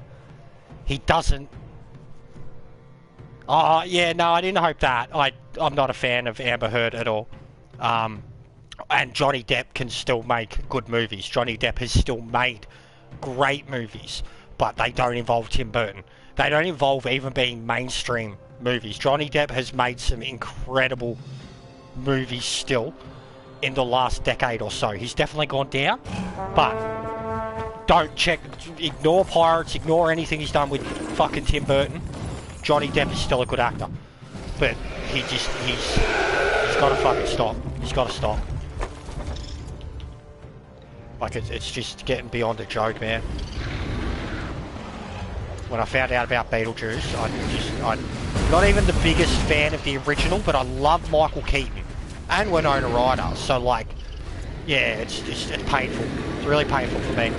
Oh, yeah, no, I didn't hope that. I'm not a fan of Amber Heard at all. And Johnny Depp can still make good movies. Johnny Depp has still made great movies, but they don't involve Tim Burton. They don't involve even being mainstream movies. Johnny Depp has made some incredible movies still in the last decade or so. He's definitely gone down, but ignore Pirates, ignore anything he's done with fucking Tim Burton. Johnny Depp is still a good actor, but he's got to fucking stop. He's got to stop. Like, it's just getting beyond a joke, man. When I found out about Beetlejuice, I'm not even the biggest fan of the original, but I love Michael Keaton and Winona Ryder. So, like, yeah, it's painful. It's really painful for me.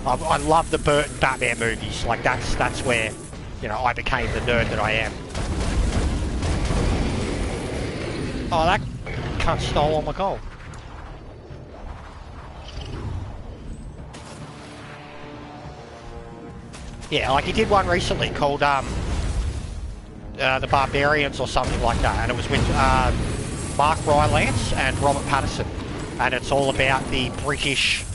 I love the Burton Batman movies. Like, that's where, you know, I became the nerd that I am. Oh, that cunt stole all my gold. Yeah, like he did one recently called The Barbarians or something like that, and it was with Mark Rylance and Robert Pattinson, and it's all about the British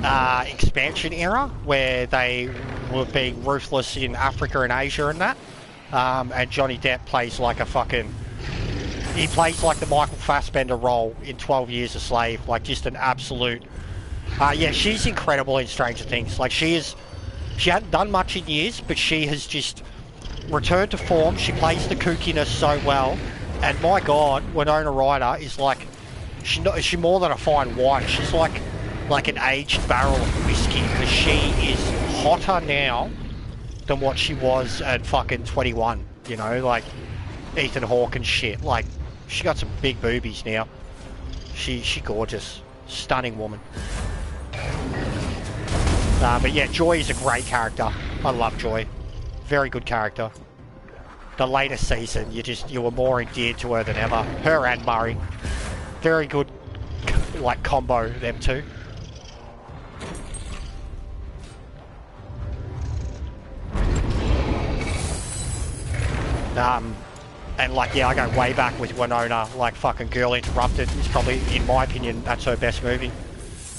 expansion era where they were being ruthless in Africa and Asia and that, and Johnny Depp plays like a fucking... He plays like the Michael Fassbender role in 12 Years a Slave, like just an absolute... yeah, she's incredible in Stranger Things. Like, she hadn't done much in years, but she has just returned to form. She plays the kookiness so well, and my God, Winona Ryder is like, she more than a fine wine. She's like an aged barrel of whiskey, because she is hotter now than what she was at fucking 21. You know, like Ethan Hawke and shit. Like, she got some big boobies now. She gorgeous, stunning woman. But yeah, Joy is a great character. I love Joy. Very good character. The latest season, you were more endeared to her than ever. Her and Murray. Very good, like, combo, them two. And like, yeah, I go way back with Winona. Like, fucking Girl Interrupted is probably, in my opinion, that's her best movie.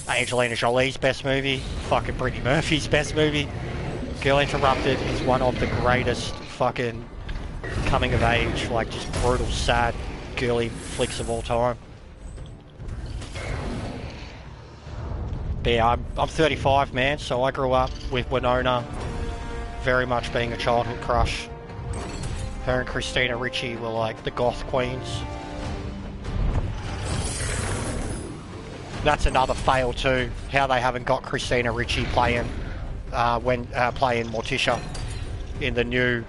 Angelina Jolie's best movie, fucking Brittany Murphy's best movie. Girl Interrupted is one of the greatest fucking coming of age, like, just brutal, sad, girly flicks of all time. But yeah, I'm 35, man, so I grew up with Winona very much being a childhood crush. Her and Christina Ricci were like the goth queens. That's another fail too, how they haven't got Christina Ricci playing playing Morticia in the new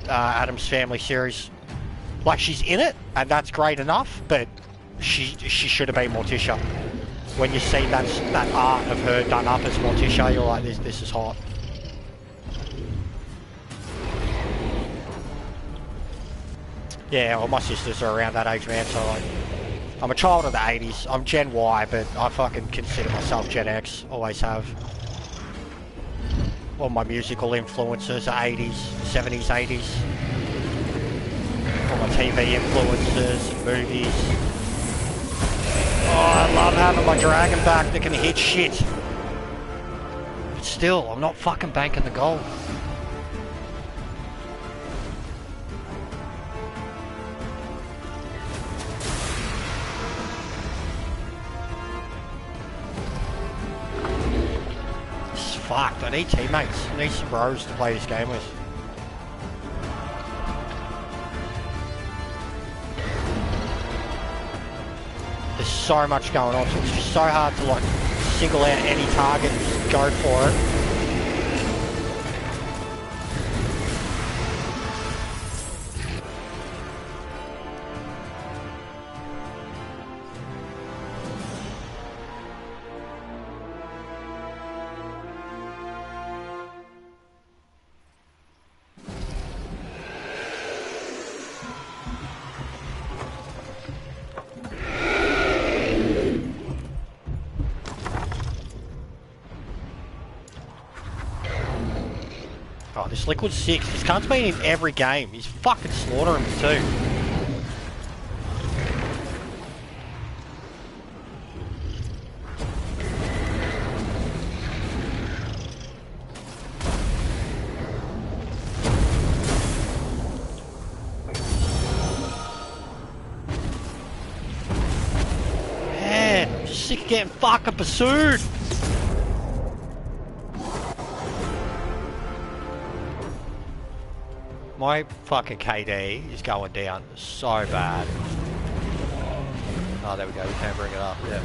Addams Family series. Like, she's in it, and that's great enough, but she should have been Morticia. When you see that art of her done up as Morticia, you're like, this is hot. Yeah, well, my sisters are around that age, man, so like, I'm a child of the 80s. I'm Gen Y, but I fucking consider myself Gen X. Always have. All my musical influences are 80s, 70s, 80s. All my TV influences and movies. Oh, I love having my dragon back that can hit shit. But still, I'm not fucking banking the gold. Fucked. I need teammates. I need some bros to play this game with. There's so much going on, so it's just so hard to like single out any target and just go for it. Oh, this Liquid 6, this cunt's been in every game. He's fucking slaughtering them too. Man, I'm just sick of getting fucking pursued. My fucking KD is going down so bad. Oh, there we go. We can't bring it up. Yeah.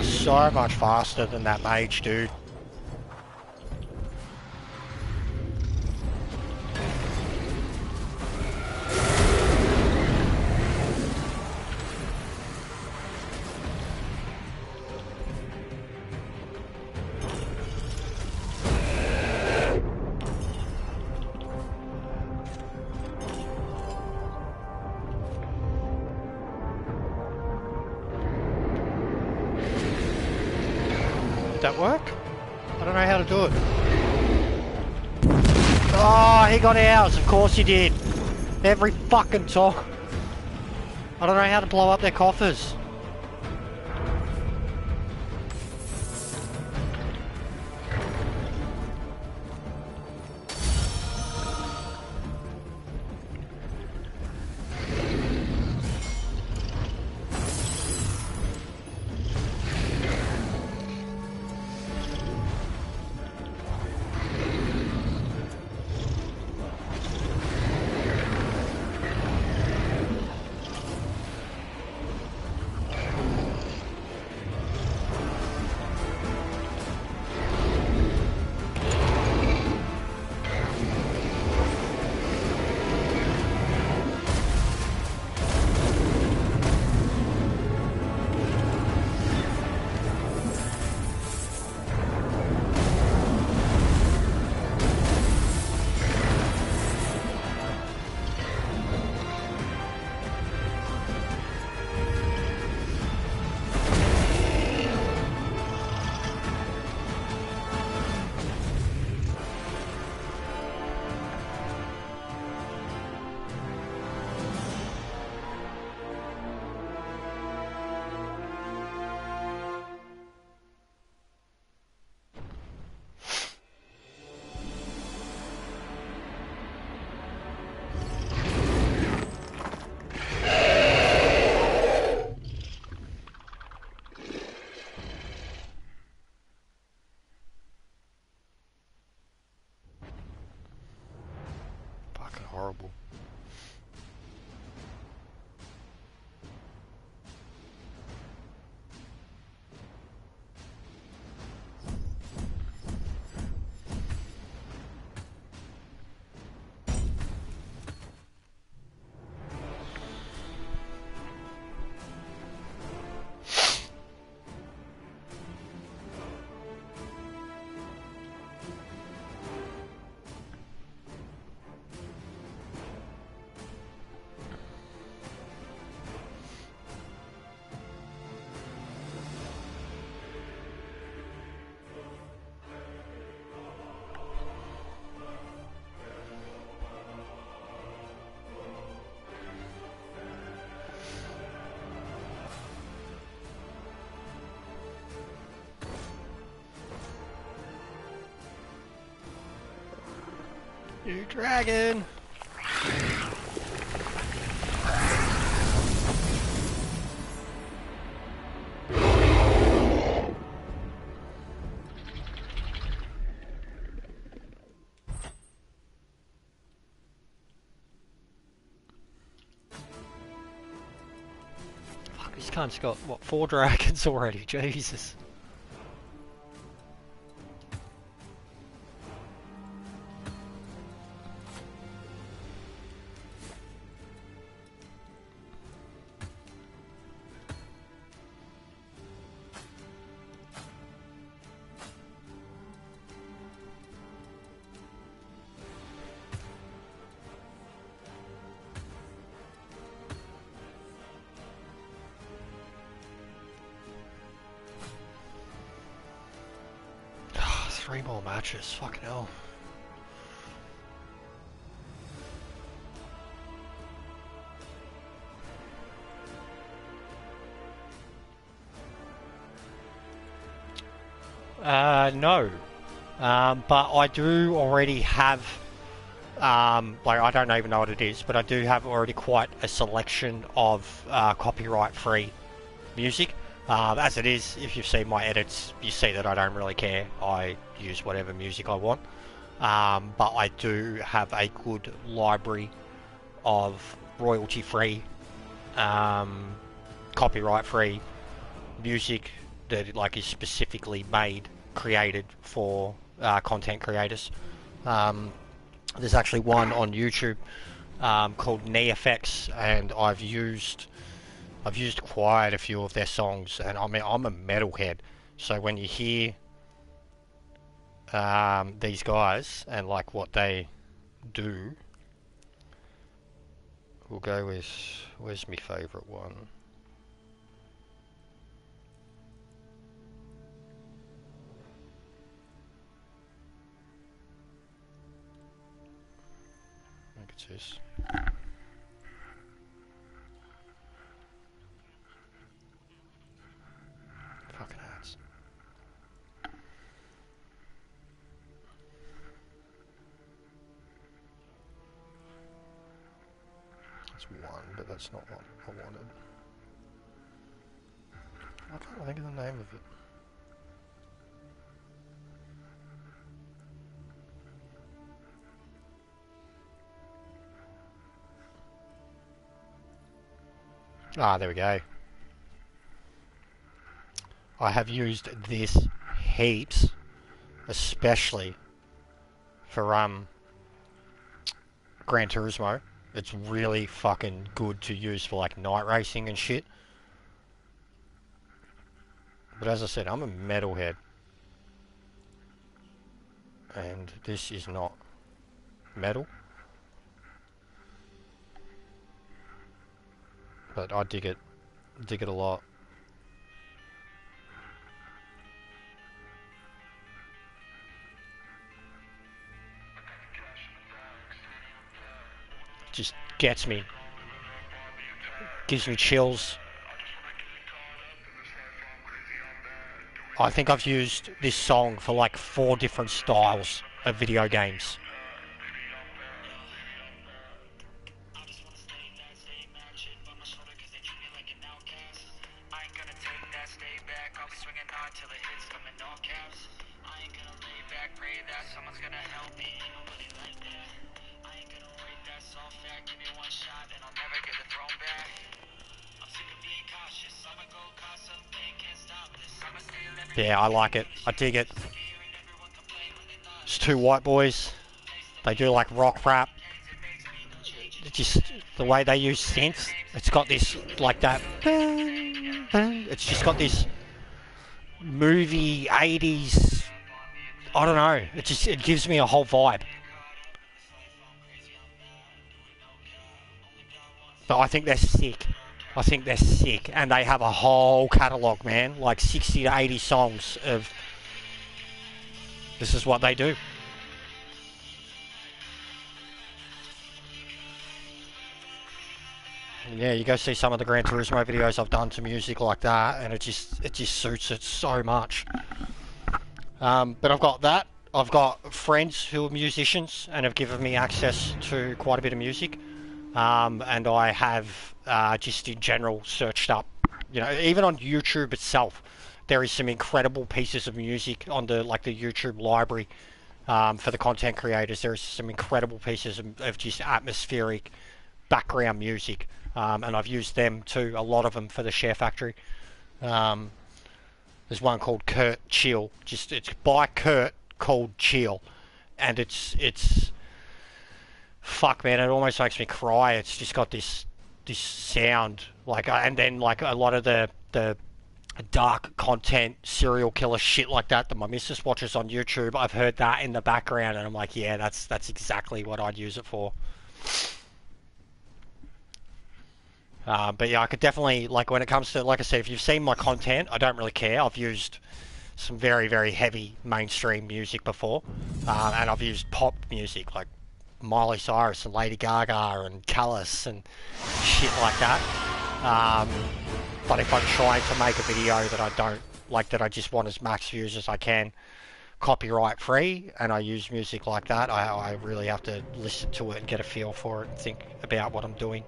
So much faster than that mage, dude. That work? I don't know how to do it. Oh, he got ours. Of course he did. Every fucking time. I don't know how to blow up their coffers. You dragon! Fuck, this cunt's got, what, 4 dragons already? Jesus. Three more matches, fucking hell. No. But I do already have, like, I don't even know what it is, but I do have already quite a selection of copyright-free music. As it is, if you've seen my edits, you see that I don't really care. I use whatever music I want. But I do have a good library of royalty-free, copyright-free music that like is specifically created for content creators. There's actually one on YouTube called NeFX, and I've used quite a few of their songs, and I mean, I'm a metalhead, so when you hear these guys and like what they do, we'll go with, where's my favourite one? I think it's this. Fucking ads. That's one, but that's not what I wanted. I can't think of the name of it. Ah, there we go. I have used this heaps, especially for Gran Turismo. It's really fucking good to use for like night racing and shit. But as I said, I'm a metalhead, and this is not metal. But I dig it a lot. Just gets me, gives me chills. I think I've used this song for like 4 different styles of video games. Yeah, I like it. I dig it. It's 2 white boys. They do like rock rap. It's just the way they use synths. It's got this like that. It's just got this movie 80s. I don't know. It gives me a whole vibe. But I think they're sick. I think they're sick, and they have a whole catalogue, man, like 60 to 80 songs of this is what they do. Yeah, you go see some of the Gran Turismo videos I've done to music like that, and it just suits it so much. But I've got that. I've got friends who are musicians and have given me access to quite a bit of music. And I have just in general searched up, even on YouTube itself, there is some incredible pieces of music on the YouTube library for the content creators. There is some incredible pieces of just atmospheric background music, and I've used them too, a lot of them for the Share Factory. There's one called Kurt Chill. It's by Kurt, called Chill, and it's fuck, man, it almost makes me cry. It's just got this sound, and then a lot of the dark content, serial killer shit like that my missus watches on YouTube. I've heard that in the background, and I'm like, yeah, that's exactly what I'd use it for. But yeah, I could definitely, when it comes to, like I said, if you've seen my content, I don't really care. I've used some very, very heavy mainstream music before, and I've used pop music like Miley Cyrus and Lady Gaga and Callis and shit like that. But if I'm trying to make a video that I don't like, that I just want as max views as I can, copyright free, and I use music like that, I really have to listen to it and get a feel for it and think about what I'm doing.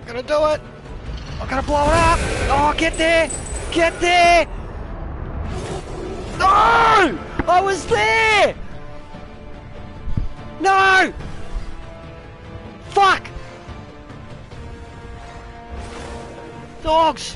Gonna do it! I'm gonna blow it up! Oh, get there! Get there! No! I was there! No! Fuck! Dogs!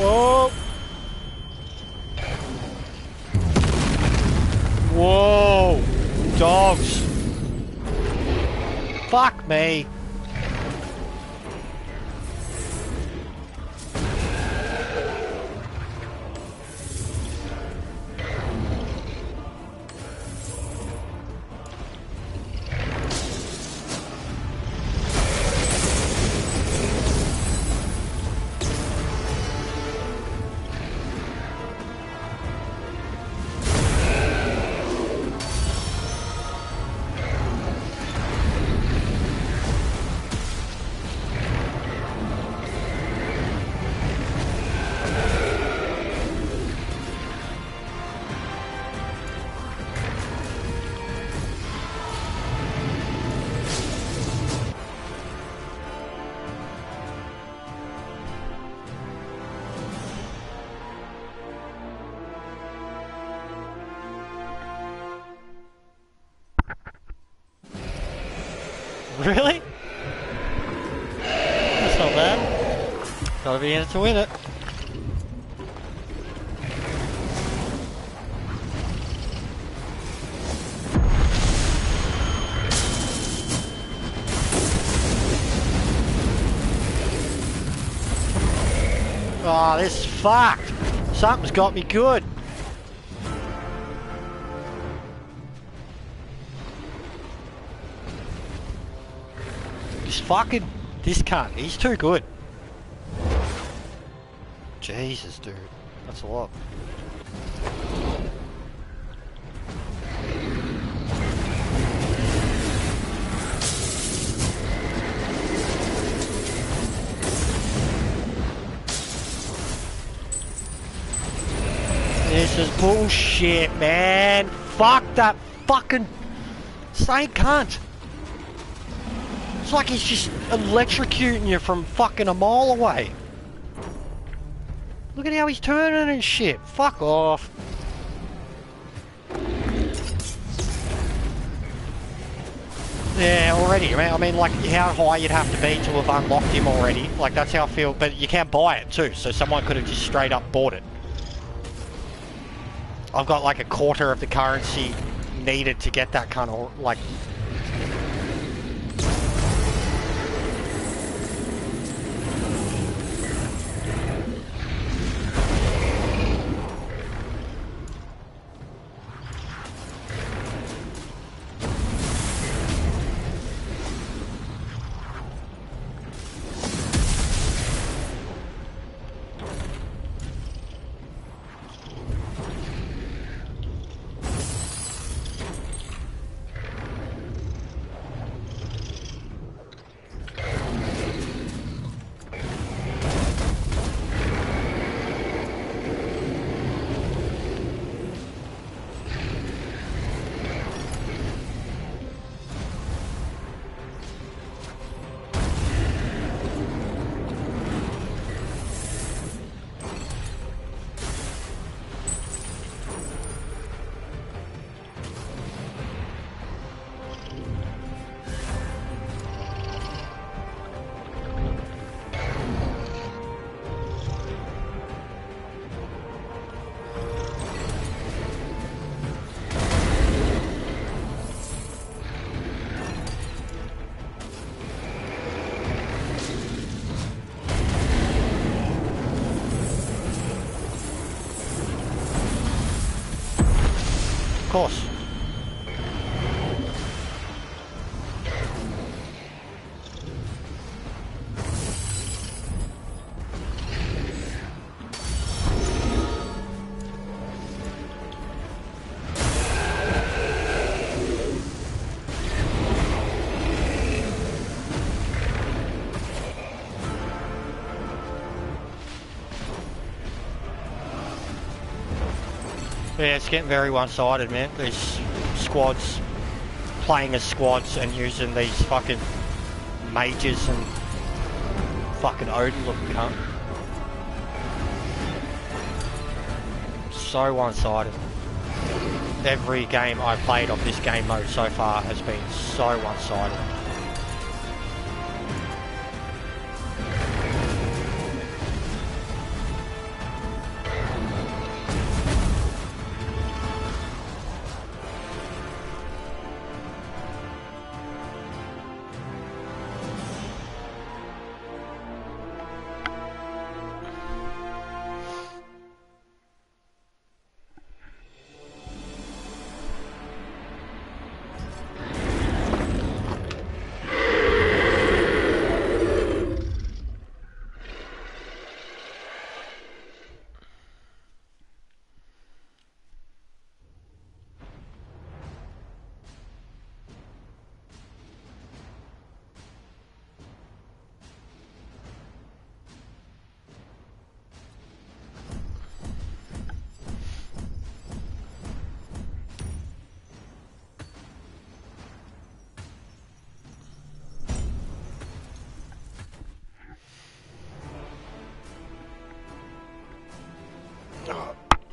Whoa! Whoa! Dogs! Fuck me! Really? That's not bad. Gotta be in it to win it. Oh, this is fucked. Something's got me good. This cunt, he's too good. Jesus, dude. That's a lot. This is bullshit, man. Fuck that fucking same cunt. It's like he's just electrocuting you from fucking a mile away. Look at how he's turning and shit. Fuck off. Yeah, already. I mean, like, how high you'd have to be to have unlocked him already. Like, that's how I feel. But you can't buy it too, so someone could have just straight up bought it. I've got like a quarter of the currency needed to get that kind of, like... Of course. Yeah, it's getting very one-sided, man. These squads playing as squads and using these fucking mages and fucking Odin looking cunt. So one-sided. Every game I played of this game mode so far has been so one-sided.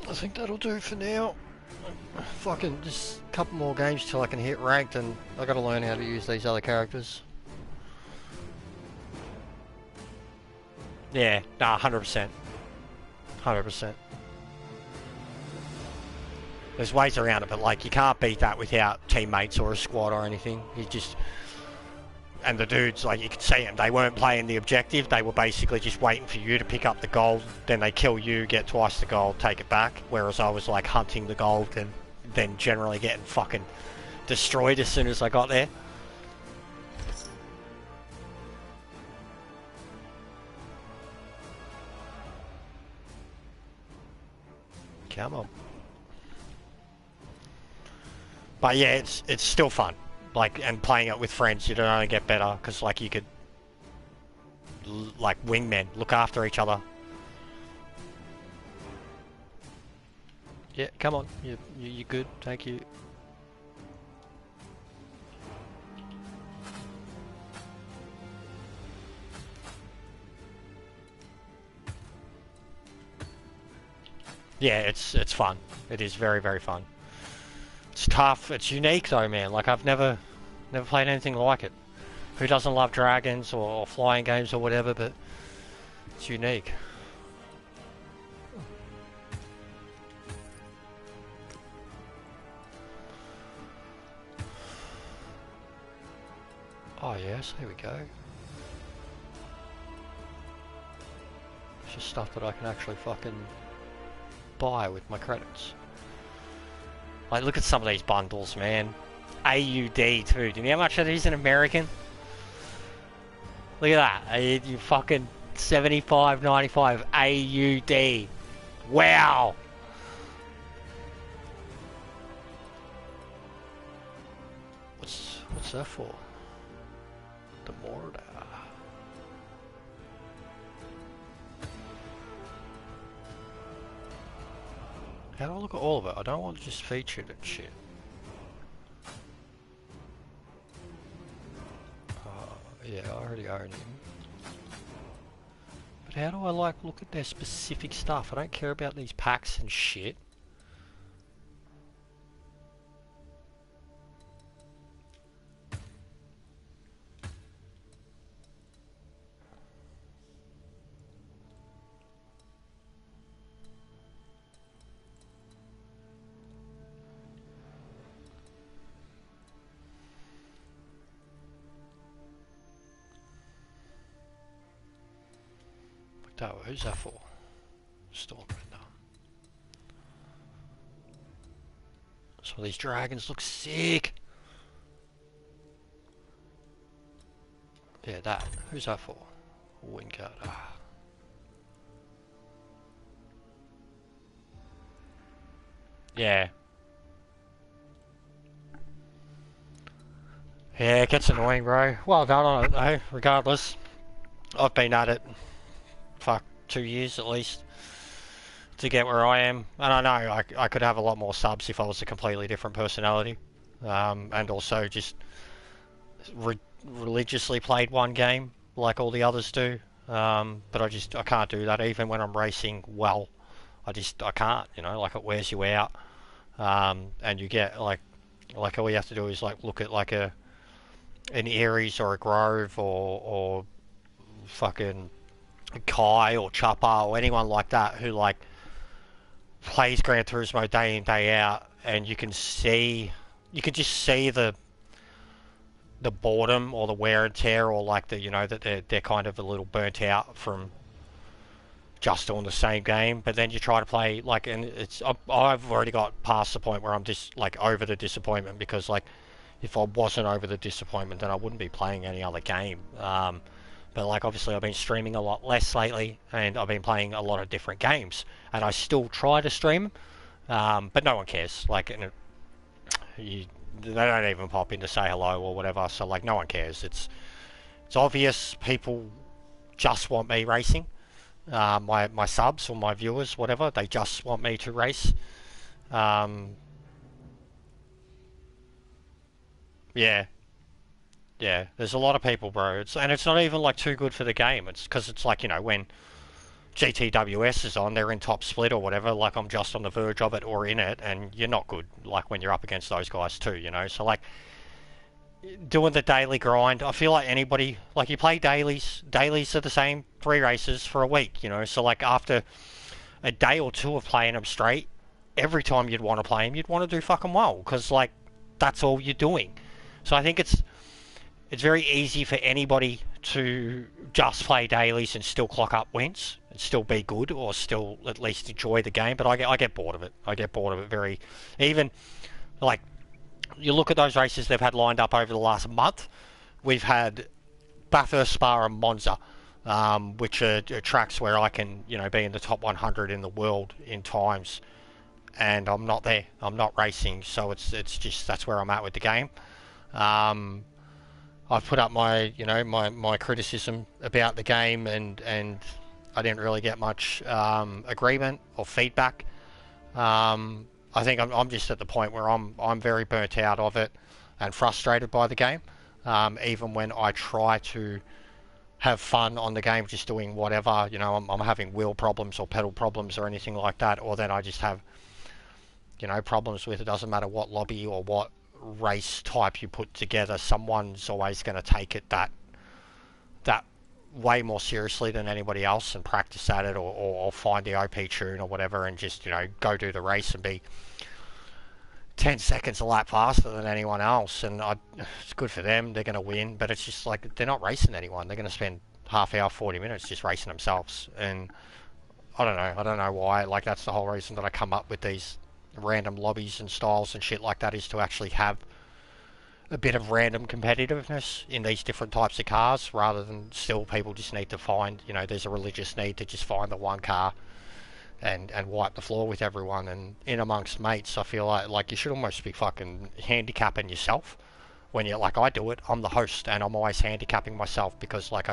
I think that'll do for now. Fucking just a couple more games till I can hit ranked, and I gotta learn how to use these other characters. Yeah, nah, 100%. 100%. There's ways around it, but like you can't beat that without teammates or a squad or anything. You just... And the dudes, like you could see them, they weren't playing the objective, they were basically just waiting for you to pick up the gold, then they kill you, get twice the gold, take it back, whereas I was like hunting the gold and then generally getting fucking destroyed as soon as I got there. Come on. But yeah, it's still fun. Like, and playing it with friends, you'd only get better, because like you could, like wingmen, look after each other. Yeah, come on, you're good, thank you. Yeah, it's fun. It is very, very fun. It's tough. It's unique though, man. Like I've never played anything like it. Who doesn't love dragons or flying games or whatever? But it's unique. Oh yes, here we go. It's just stuff that I can actually fucking buy with my credits. Like, look at some of these bundles, man. AUD too. Do you know how much that is in American? Look at that. You fucking 75.95 AUD. Wow. What's that for? The mortar. How do I look at all of it? I don't want to just featured and shit. Yeah, I already own him. But how do I like look at their specific stuff? I don't care about these packs and shit. Oh, who's that for? Stormrender. Some of these dragons look sick. Yeah, that. Who's that for? Wingard. Ah. Yeah. Yeah, it gets annoying, bro. Well done on it, though, regardless. I've been at it, fuck, 2 years at least, to get where I am. And I know I could have a lot more subs if I was a completely different personality. And also just religiously played one game, like all the others do. But I can't do that, even when I'm racing well. I can't, you know, like it wears you out. And you get like all you have to do is like look at like an Ares or a Grove or fucking Kai or Chopper or anyone like that who like plays Gran Turismo day in day out, and you can just see the boredom or the wear and tear, or like the, you know, that they're kind of a little burnt out from just doing the same game. But then you try to play like, and I've already got past the point where I'm just like over the disappointment, because like if I wasn't over the disappointment then I wouldn't be playing any other game. But like obviously I've been streaming a lot less lately, and I've been playing a lot of different games, and I still try to stream, but no one cares. Like, and they don't even pop in to say hello or whatever. So like no one cares. It's obvious people just want me racing. My subs or my viewers, whatever, they just want me to race. Yeah. Yeah, there's a lot of people, bro. And it's not even like too good for the game. It's because it's like, you know, when GTWS is on, they're in top split or whatever. Like I'm just on the verge of it or in it, and you're not good. Like when you're up against those guys too, you know. So like, doing the daily grind. I feel like anybody, like you play dailies. Dailies are the same 3 races for a week, you know. So like after a day or two of playing them straight, every time you'd want to play them, you'd want to do fucking well because like that's all you're doing. So I think it's very easy for anybody to just play dailies and still clock up wins and still be good or still at least enjoy the game. But I get bored of it. I get bored of it very even like you look at those races they've had lined up over the last month. We've had Bathurst, Spa, and Monza, which are tracks where I can, you know, be in the top 100 in the world in times, and I'm not there. I'm not racing, so it's just that's where I'm at with the game. I've put up my, you know, my criticism about the game, and I didn't really get much agreement or feedback. I think I'm just at the point where I'm very burnt out of it and frustrated by the game. Even when I try to have fun on the game, just doing whatever, you know, I'm having wheel problems or pedal problems or anything like that, or then I just have, you know, problems with it. Doesn't matter what lobby or what race type you put together, someone's always going to take it that way more seriously than anybody else and practice at it, or find the OP tune or whatever and just, you know, go do the race and be 10 seconds a lap faster than anyone else. And it's good for them, they're going to win, but it's just like they're not racing anyone. They're going to spend half hour, 40 minutes just racing themselves. And I don't know why. Like, that's the whole reason that I come up with these random lobbies and styles and shit like that, is to actually have a bit of random competitiveness in these different types of cars, rather than still people just need to find, you know, there's a religious need to just find the one car and wipe the floor with everyone. And in amongst mates, I feel like you should almost be fucking handicapping yourself when you're like, I do it, I'm the host and I'm always handicapping myself because like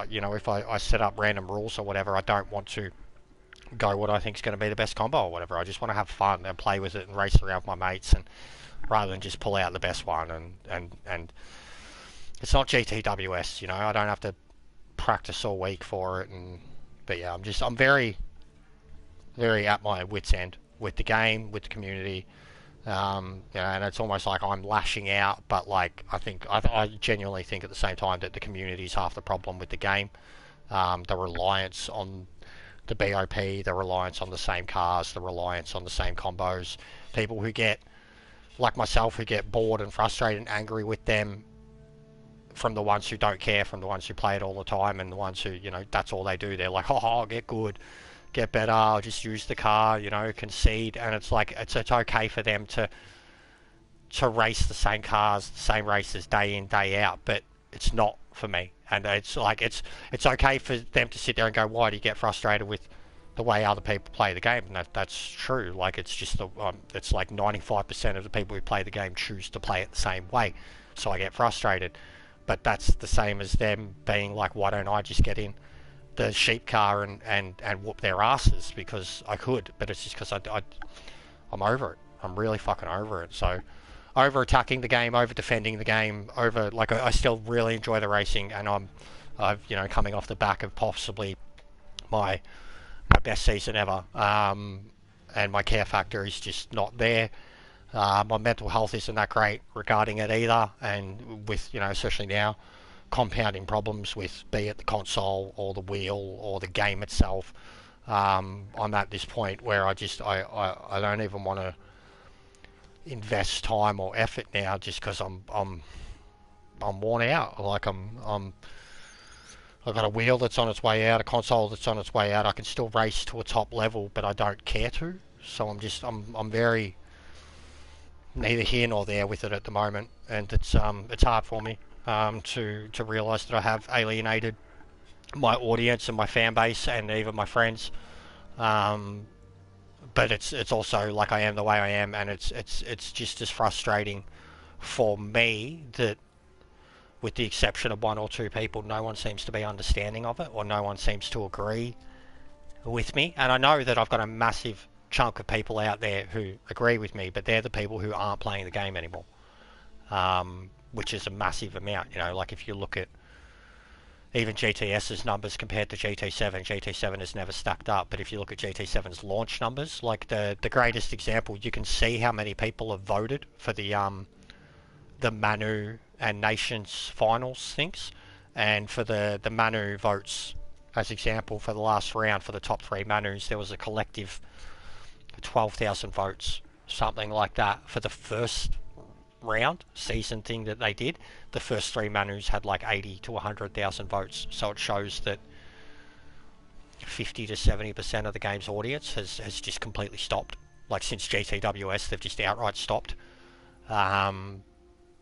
you know, if I set up random rules or whatever, I don't want to go what I think is going to be the best combo or whatever. I just want to have fun and play with it and race around with my mates, and rather than just pull out the best one. And it's not GTWS, you know, I don't have to practice all week for it. But yeah, I'm very at my wit's end with the game, with the community. You know, and it's almost like I'm lashing out, but like I genuinely think at the same time that the community is half the problem with the game. The reliance on the BOP, the reliance on the same cars, the reliance on the same combos. People who get, like myself, who get bored and frustrated and angry with them, from the ones who don't care, from the ones who play it all the time, and the ones who, you know, that's all they do. They're like, oh, I'll get good, get better, I'll just use the car, you know, concede. And it's like, it's okay for them to race the same cars, the same races day in, day out, but it's not for me. And it's like, it's okay for them to sit there and go, why do you get frustrated with the way other people play the game? And that's true. Like, it's just it's like 95% of the people who play the game choose to play it the same way, so I get frustrated. But that's the same as them being like, why don't I just get in the sheep car and whoop their asses, because I could. But it's just because I'm over it. I'm really fucking over it. So over attacking the game, over defending the game, over, like, I still really enjoy the racing, and I've you know, coming off the back of possibly my best season ever, and my care factor is just not there. My mental health isn't that great regarding it either, and with, you know, especially now, compounding problems with, be it the console or the wheel or the game itself. I'm at this point where I don't even want to invest time or effort now, just because I'm worn out. Like I've got a wheel that's on its way out, a console that's on its way out. I can still race to a top level, but I don't care to. So I'm very neither here nor there with it at the moment, and it's hard for me to realise that I have alienated my audience and my fan base and even my friends. But it's also like, I am the way I am, and it's just as frustrating for me that, with the exception of one or two people, no one seems to be understanding of it, or no one seems to agree with me. And I know that I've got a massive chunk of people out there who agree with me, but they're the people who aren't playing the game anymore, which is a massive amount. You know, like if you look at even GTS's numbers compared to GT7, GT7 has never stacked up. But if you look at GT7's launch numbers, like the greatest example, you can see how many people have voted for the the Manu and Nations finals things, and for the Manu votes, as example, for the last round for the top 3 Manus, there was a collective 12,000 votes, something like that, for the first round season thing that they did. The first 3 Manus had like 80 to 100,000 votes, so it shows that 50 to 70% of the game's audience has just completely stopped. Like since GTWS, they've just outright stopped,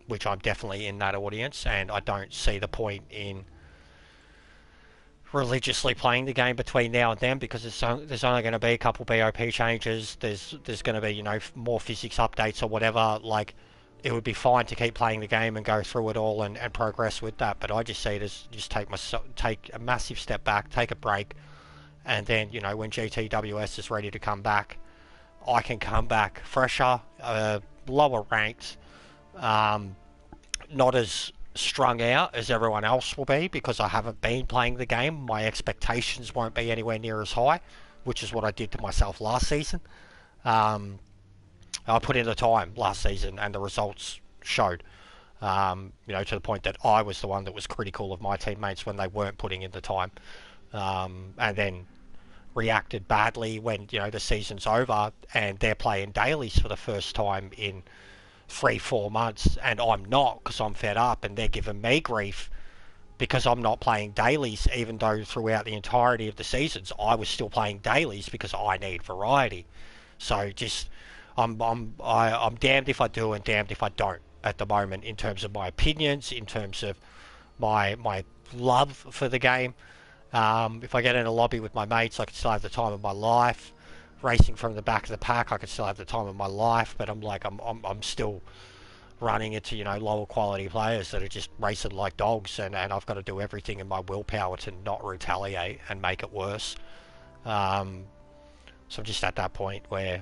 which I'm definitely in that audience, and I don't see the point in religiously playing the game between now and then, because there's only going to be a couple BOP changes. There's going to be, you know, more physics updates or whatever. Like, it would be fine to keep playing the game and go through it all and progress with that. But I just see it as just take a massive step back, take a break, and then, you know, when GTWS is ready to come back, I can come back fresher, lower ranked, not as strung out as everyone else will be, because I haven't been playing the game. My expectations won't be anywhere near as high, which is what I did to myself last season. I put in the time last season and the results showed, you know, to the point that I was the one that was critical of my teammates when they weren't putting in the time, and then reacted badly when, you know, the season's over and they're playing dailies for the first time in 3-4 months, and I'm not, because I'm fed up, and they're giving me grief because I'm not playing dailies, even though throughout the entirety of the seasons I was still playing dailies because I need variety. So just I'm damned if I do and damned if I don't at the moment, in terms of my opinions, in terms of my love for the game. If I get in a lobby with my mates, I can still have the time of my life. Racing from the back of the pack, I could still have the time of my life, but I'm still running into, you know, lower quality players that are just racing like dogs, and I've got to do everything in my willpower to not retaliate and make it worse. So I'm just at that point where,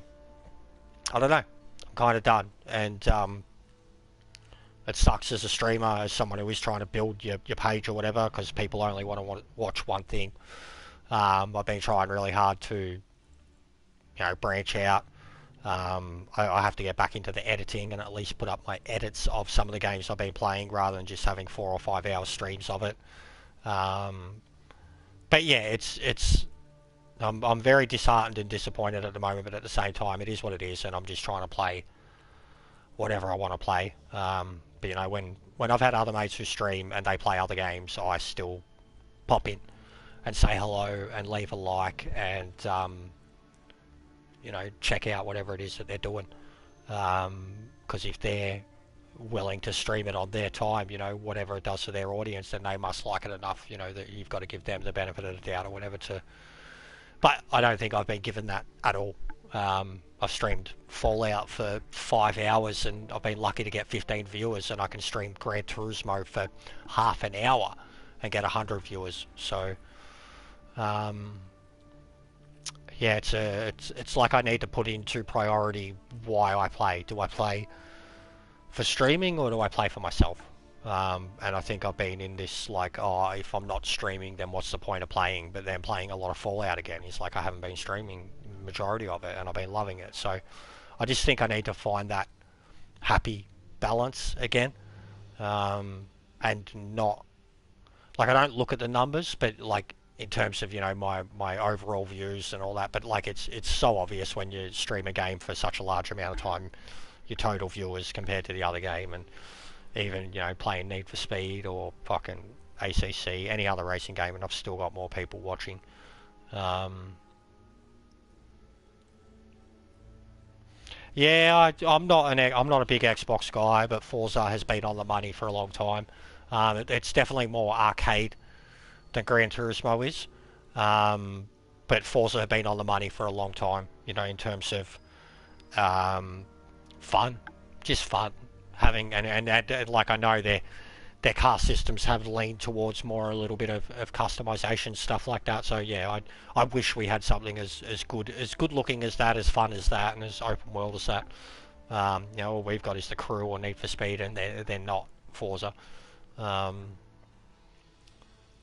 I don't know, I'm kind of done, and it sucks as a streamer, as someone who is trying to build your page or whatever, because people only want to watch one thing. I've been trying really hard to, you know, branch out. I have to get back into the editing and at least put up my edits of some of the games I've been playing, rather than just having 4 or 5 hour streams of it. But yeah, I'm very disheartened and disappointed at the moment, but at the same time, it is what it is, and I'm just trying to play whatever I want to play. But you know, when I've had other mates who stream and they play other games, I still pop in and say hello and leave a like and you know, check out whatever it is that they're doing, because if they're willing to stream it on their time, you know, whatever it does for their audience, then they must like it enough, you know, that you've got to give them the benefit of the doubt or whatever to. But I don't think I've been given that at all. I've streamed Fallout for 5 hours and I've been lucky to get 15 viewers, and I can stream Gran Turismo for half an hour and get 100 viewers. So yeah, it's like I need to put into priority why I play. Do I play for streaming or do I play for myself? And I think I've been in this, like, oh, if I'm not streaming, then what's the point of playing? But then playing a lot of Fallout again. It's like I haven't been streaming majority of it and I've been loving it. So I just think I need to find that happy balance again, and not, like, I don't look at the numbers, but like in terms of, you know, my overall views and all that, but like it's so obvious when you stream a game for such a large amount of time, your total viewers compared to the other game. And even, you know, playing Need for Speed or fucking ACC, any other racing game, and I've still got more people watching. Yeah, I'm not a big Xbox guy, but Forza has been on the money for a long time. It's definitely more arcade than Gran Turismo is, but Forza have been on the money for a long time, you know, in terms of fun, just fun, having, and like, I know their car systems have leaned towards more a little bit of customization, stuff like that. So yeah, I wish we had something as good looking as that, as fun as that, and as open world as that. You know, all we've got is the Crew or Need for Speed, and they're not Forza.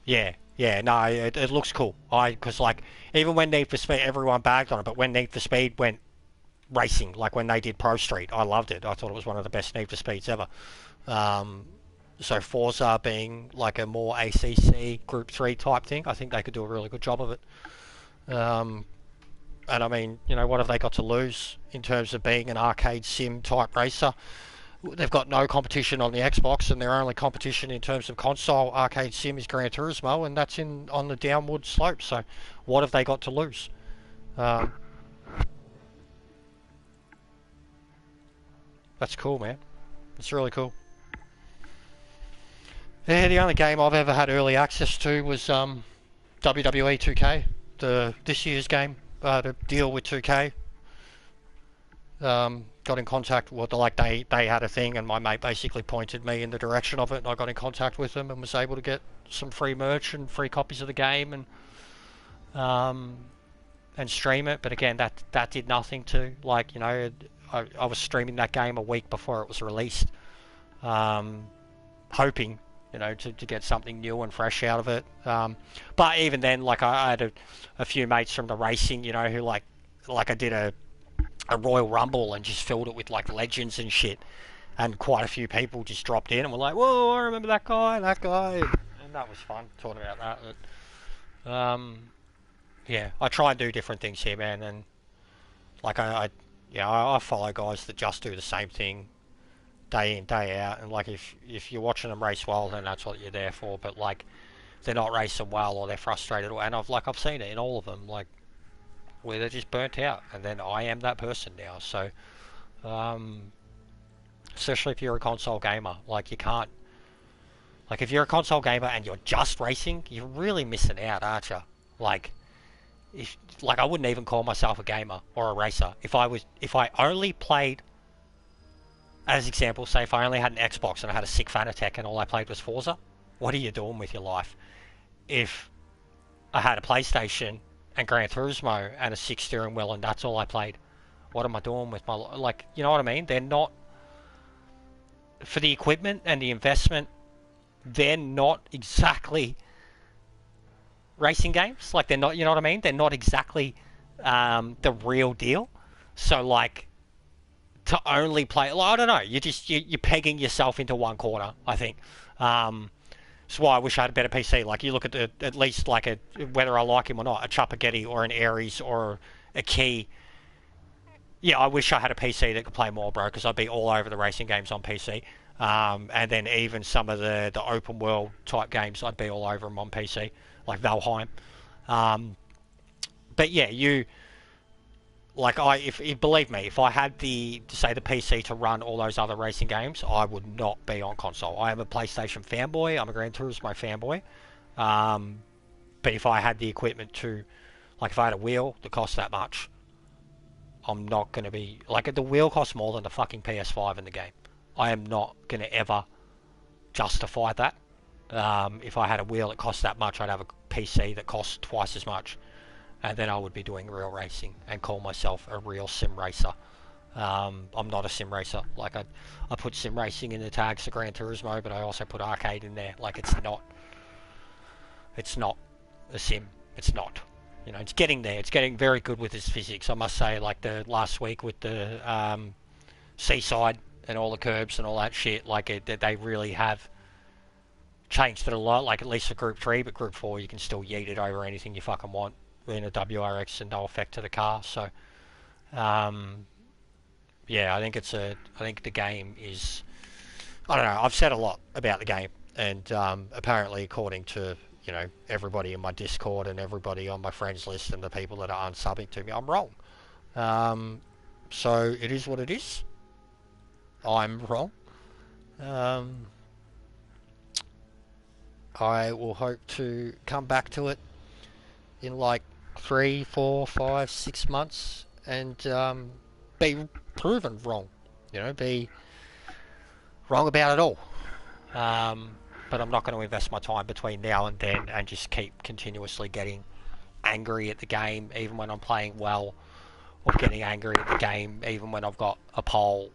Yeah, no, it looks cool. Because like, even when Need for Speed, everyone bagged on it, but when Need for Speed went racing, like when they did Pro Street. I loved it. I thought it was one of the best Need for Speeds ever. So Forza being like a more ACC Group 3 type thing, I think they could do a really good job of it. And I mean, you know, what have they got to lose in terms of being an arcade sim type racer? They've got no competition on the Xbox, and their only competition in terms of console arcade sim is Gran Turismo, and that's on the downward slope. So what have they got to lose? That's cool, man. It's really cool. Yeah, the only game I've ever had early access to was WWE 2K, this year's game. The deal with 2K. Got in contact with, like, they had a thing, and my mate basically pointed me in the direction of it, and I got in contact with them and was able to get some free merch and free copies of the game and stream it. But again, that did nothing to, like, you know, I was streaming that game a week before it was released, hoping, you know, to get something new and fresh out of it. But even then, like, I had a few mates from the racing, you know, who like I did a Royal Rumble and just filled it with like legends and shit, and quite a few people just dropped in and were like, whoa, I remember that guy, and that was fun talking about that. But, yeah, I try and do different things here, man, and like I follow guys that just do the same thing day in, day out, and like if you're watching them race well, then that's what you're there for. But like, if they're not racing well, or they're frustrated, and I've seen it in all of them, like, where they're just burnt out, and then I am that person now. So especially if you're a console gamer, like, you can't, like, if you're a console gamer and you're just racing, you're really missing out, aren't you? Like, I wouldn't even call myself a gamer or a racer if I only played, as example, say if I only had an Xbox and I had a sick Fanatec and all I played was Forza. What are you doing with your life? If I had a PlayStation and Gran Turismo and a sick steering wheel and that's all I played, what am I doing with my life? Like, you know what I mean? They're not, for the equipment and the investment, they're not exactly racing games. Like, they're not, you know what I mean? They're not exactly the real deal. So, like, to only play, well, I don't know, you're pegging yourself into one corner, I think. That's why I wish I had a better PC. Like, you look at at least like whether I like him or not, a Chuppagetti or an Ares or a Key. Yeah, I wish I had a PC that could play more, bro, because I'd be all over the racing games on PC. And then even some of the open world type games, I'd be all over them on PC, like Valheim. But yeah, believe me, if I had the PC to run all those other racing games, I would not be on console. I am a PlayStation fanboy. I'm a Gran Turismo fanboy. But if I had the equipment to, like, if I had a wheel that cost that much, I'm not going to be, like, the wheel costs more than the fucking PS5 in the game. I am not going to ever justify that. If I had a wheel that cost that much, I'd have a PC that costs twice as much. And then I would be doing real racing and call myself a real sim racer. I'm not a sim racer. Like, I put sim racing in the tags for Gran Turismo, but I also put arcade in there. Like, it's not a sim. It's not. You know, it's getting there. It's getting very good with its physics. I must say, like, the last week with the seaside and all the curbs and all that shit, like, they really have changed it a lot. Like, at least for Group 3, but Group 4 you can still yeet it over anything you fucking want in a WRX and no effect to the car. So yeah, I think the game is, I don't know, I've said a lot about the game, and apparently, according to, you know, everybody in my Discord and everybody on my friends list and the people that are unsubbing to me, I'm wrong. So it is what it is. I'm wrong. I will hope to come back to it in like 3, 4, 5, 6 months and be proven wrong. You know, be wrong about it all. But I'm not going to invest my time between now and then and just keep continuously getting angry at the game even when I'm playing well, or getting angry at the game even when I've got a pole,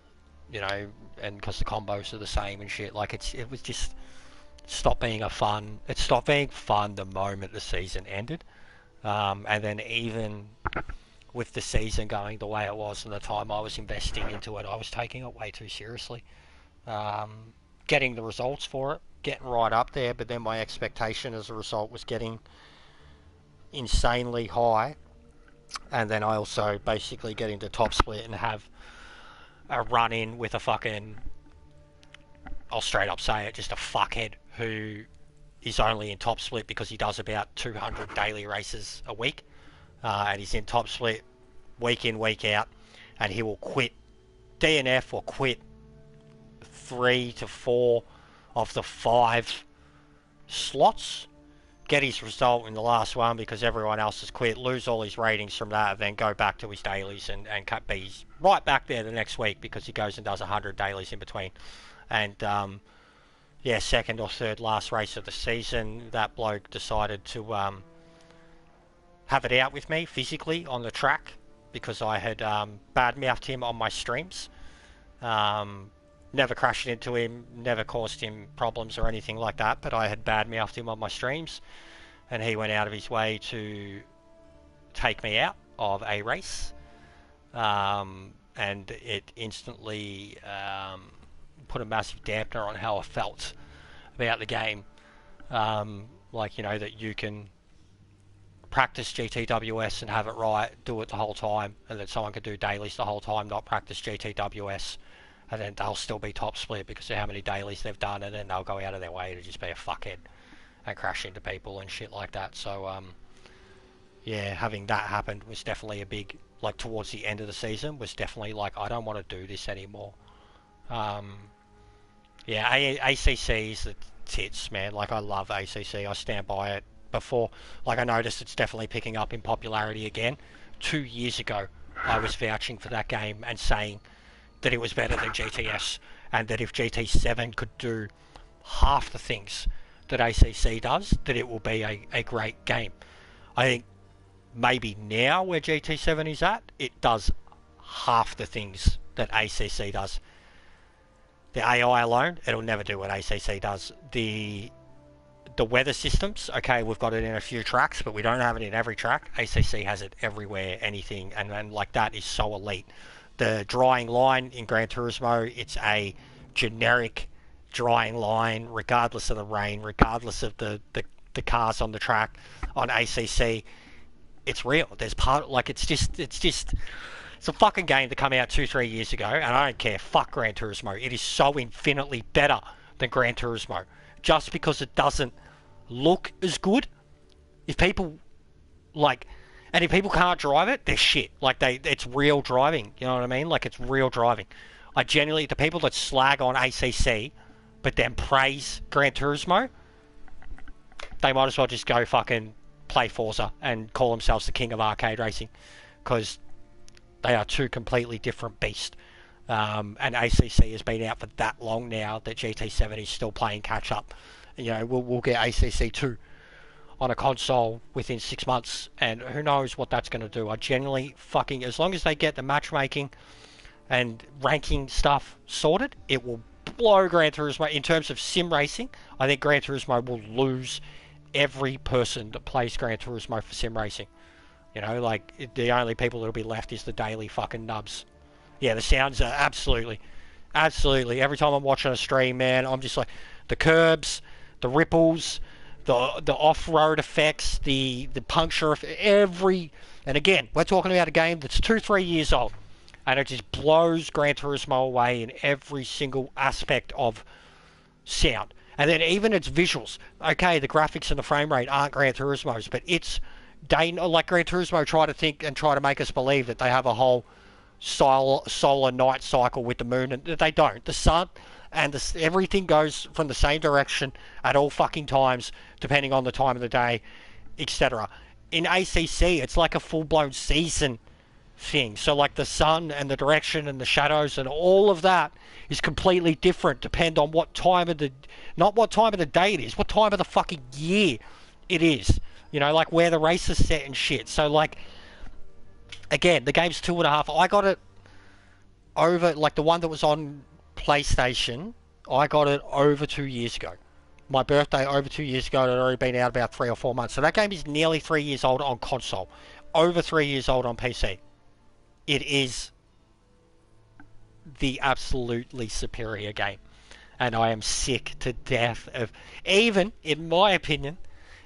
you know, and because the combos are the same and shit. Like, it was just stopped being fun. It stopped being fun the moment the season ended. And then even with the season going the way it was and the time I was investing into it, I was taking it way too seriously. Getting the results for it, getting right up there, but then my expectation as a result was getting insanely high, and then I also basically get into top split and have a run in with a fucking, I'll straight up say it, just a fuckhead who is only in top split because he does about 200 daily races a week, and he's in top split week in, week out, and he will quit DNF or quit 3 to 4 of the 5 slots, get his result in the last one because everyone else has quit, lose all his ratings from that, and then go back to his dailies and be right back there the next week because he goes and does 100 dailies in between. And yeah, second or third last race of the season, that bloke decided to have it out with me physically on the track because I had badmouthed him on my streams. Never crashed into him, never caused him problems or anything like that, but I had badmouthed him on my streams, and he went out of his way to take me out of a race, and it instantly put a massive dampener on how I felt about the game. Like, you know, that you can practice GTWS and have it right, do it the whole time, and that someone could do dailies the whole time, not practice GTWS, and then they'll still be top split because of how many dailies they've done, and then they'll go out of their way to just be a fuckhead and crash into people and shit like that. So yeah, having that happen was definitely a big, like towards the end of the season, was definitely like, I don't want to do this anymore. Yeah, ACC's the tits, man. Like, I love ACC. I stand by it. Before, like, I noticed it's definitely picking up in popularity again. 2 years ago, I was vouching for that game and saying that it was better than GTS, and that if GT7 could do half the things that ACC does, that it will be a great game. I think maybe now where GT7 is at, it does half the things that ACC does. The AI alone, it'll never do what ACC does. The weather systems, okay, we've got it in a few tracks, but we don't have it in every track. ACC has it everywhere, anything, and like that is so elite. The drying line in Gran Turismo, it's a generic drying line, regardless of the rain, regardless of the cars on the track. On ACC, it's real. There's part, like, it's a fucking game that came out 2-3 years ago, and I don't care. Fuck Gran Turismo. It is so infinitely better than Gran Turismo, just because it doesn't look as good. If people like, and if people can't drive it, they're shit. Like, it's real driving. You know what I mean? Like, it's real driving. I genuinely, the people that slag on ACC, but then praise Gran Turismo, they might as well just go fucking play Forza and call themselves the king of arcade racing, because they are two completely different beasts. And ACC has been out for that long now that GT7 is still playing catch up. You know, we'll get ACC 2 on a console within 6 months, and who knows what that's going to do. I genuinely fucking, as long as they get the matchmaking and ranking stuff sorted, it will blow Gran Turismo. In terms of sim racing, I think Gran Turismo will lose every person that plays Gran Turismo for sim racing. You know, like, the only people that'll be left is the daily fucking nubs. Yeah, the sounds are absolutely. Every time I'm watching a stream, man, I'm just like, the curbs, the ripples, the off-road effects, the puncture, and again, we're talking about a game that's 2-3 years old, and it just blows Gran Turismo away in every single aspect of sound. And then even its visuals. Okay, the graphics and the frame rate aren't Gran Turismo's, but it's, like Gran Turismo try to make us believe that they have a whole solar night cycle with the moon, and they don't. The sun and everything goes from the same direction at all fucking times, depending on the time of the day, etc. In ACC, it's like a full-blown season thing. So, like, the sun and the direction and the shadows and all of that is completely different, depend on what time of the, not what time of the day it is, what time of the fucking year it is. You know, like, where the race is set and shit. So, like, again, the game's 2.5. I got it over, like, the one that was on PlayStation, I got it over 2 years ago. My birthday over 2 years ago, it had already been out about 3 or 4 months. So that game is nearly 3 years old on console. over 3 years old on PC. It is the absolutely superior game. And I am sick to death of, even, in my opinion,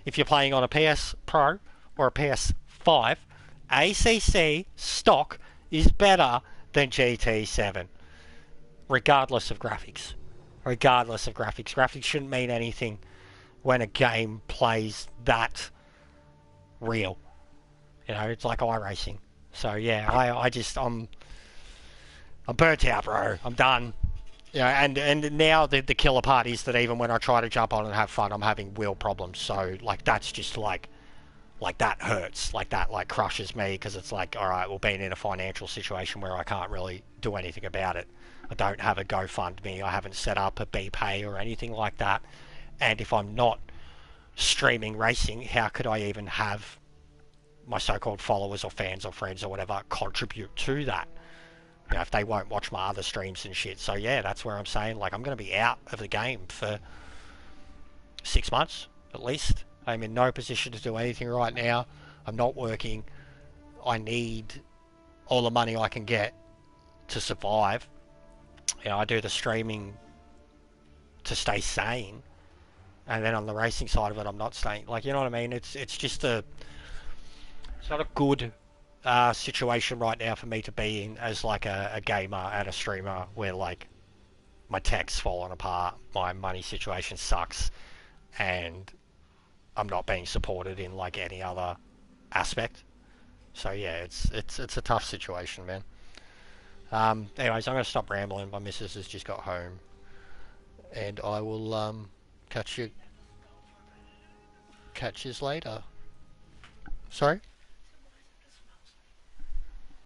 if you're playing on a PS Pro or a PS5, ACC stock is better than GT7. Regardless of graphics. Regardless of graphics. Graphics shouldn't mean anything when a game plays that real. You know, it's like iRacing. So yeah, I'm burnt out, bro. I'm done. Yeah, and now the killer part is that even when I try to jump on and have fun, I'm having wheel problems. So like that's just like that hurts. Like that like crushes me because it's like, all right, well, being in a financial situation where I can't really do anything about it. I don't have a GoFundMe. I haven't set up a BPay or anything like that. And if I'm not streaming racing, how could I even have my so-called followers or fans or friends or whatever contribute to that? You know, if they won't watch my other streams and shit. So yeah, that's where I'm saying like I'm going to be out of the game for 6 months at least. I'm in no position to do anything right now. I'm not working. I need all the money I can get to survive. You know, I do the streaming to stay sane, and then on the racing side of it, I'm not staying. Like, you know what I mean? It's not a good situation right now for me to be in as like a gamer and a streamer, where like my tech's falling apart, my money situation sucks, and I'm not being supported in like any other aspect. So yeah, it's a tough situation, man. Anyways, I'm going to stop rambling. My missus has just got home, and I will catch you later. Sorry?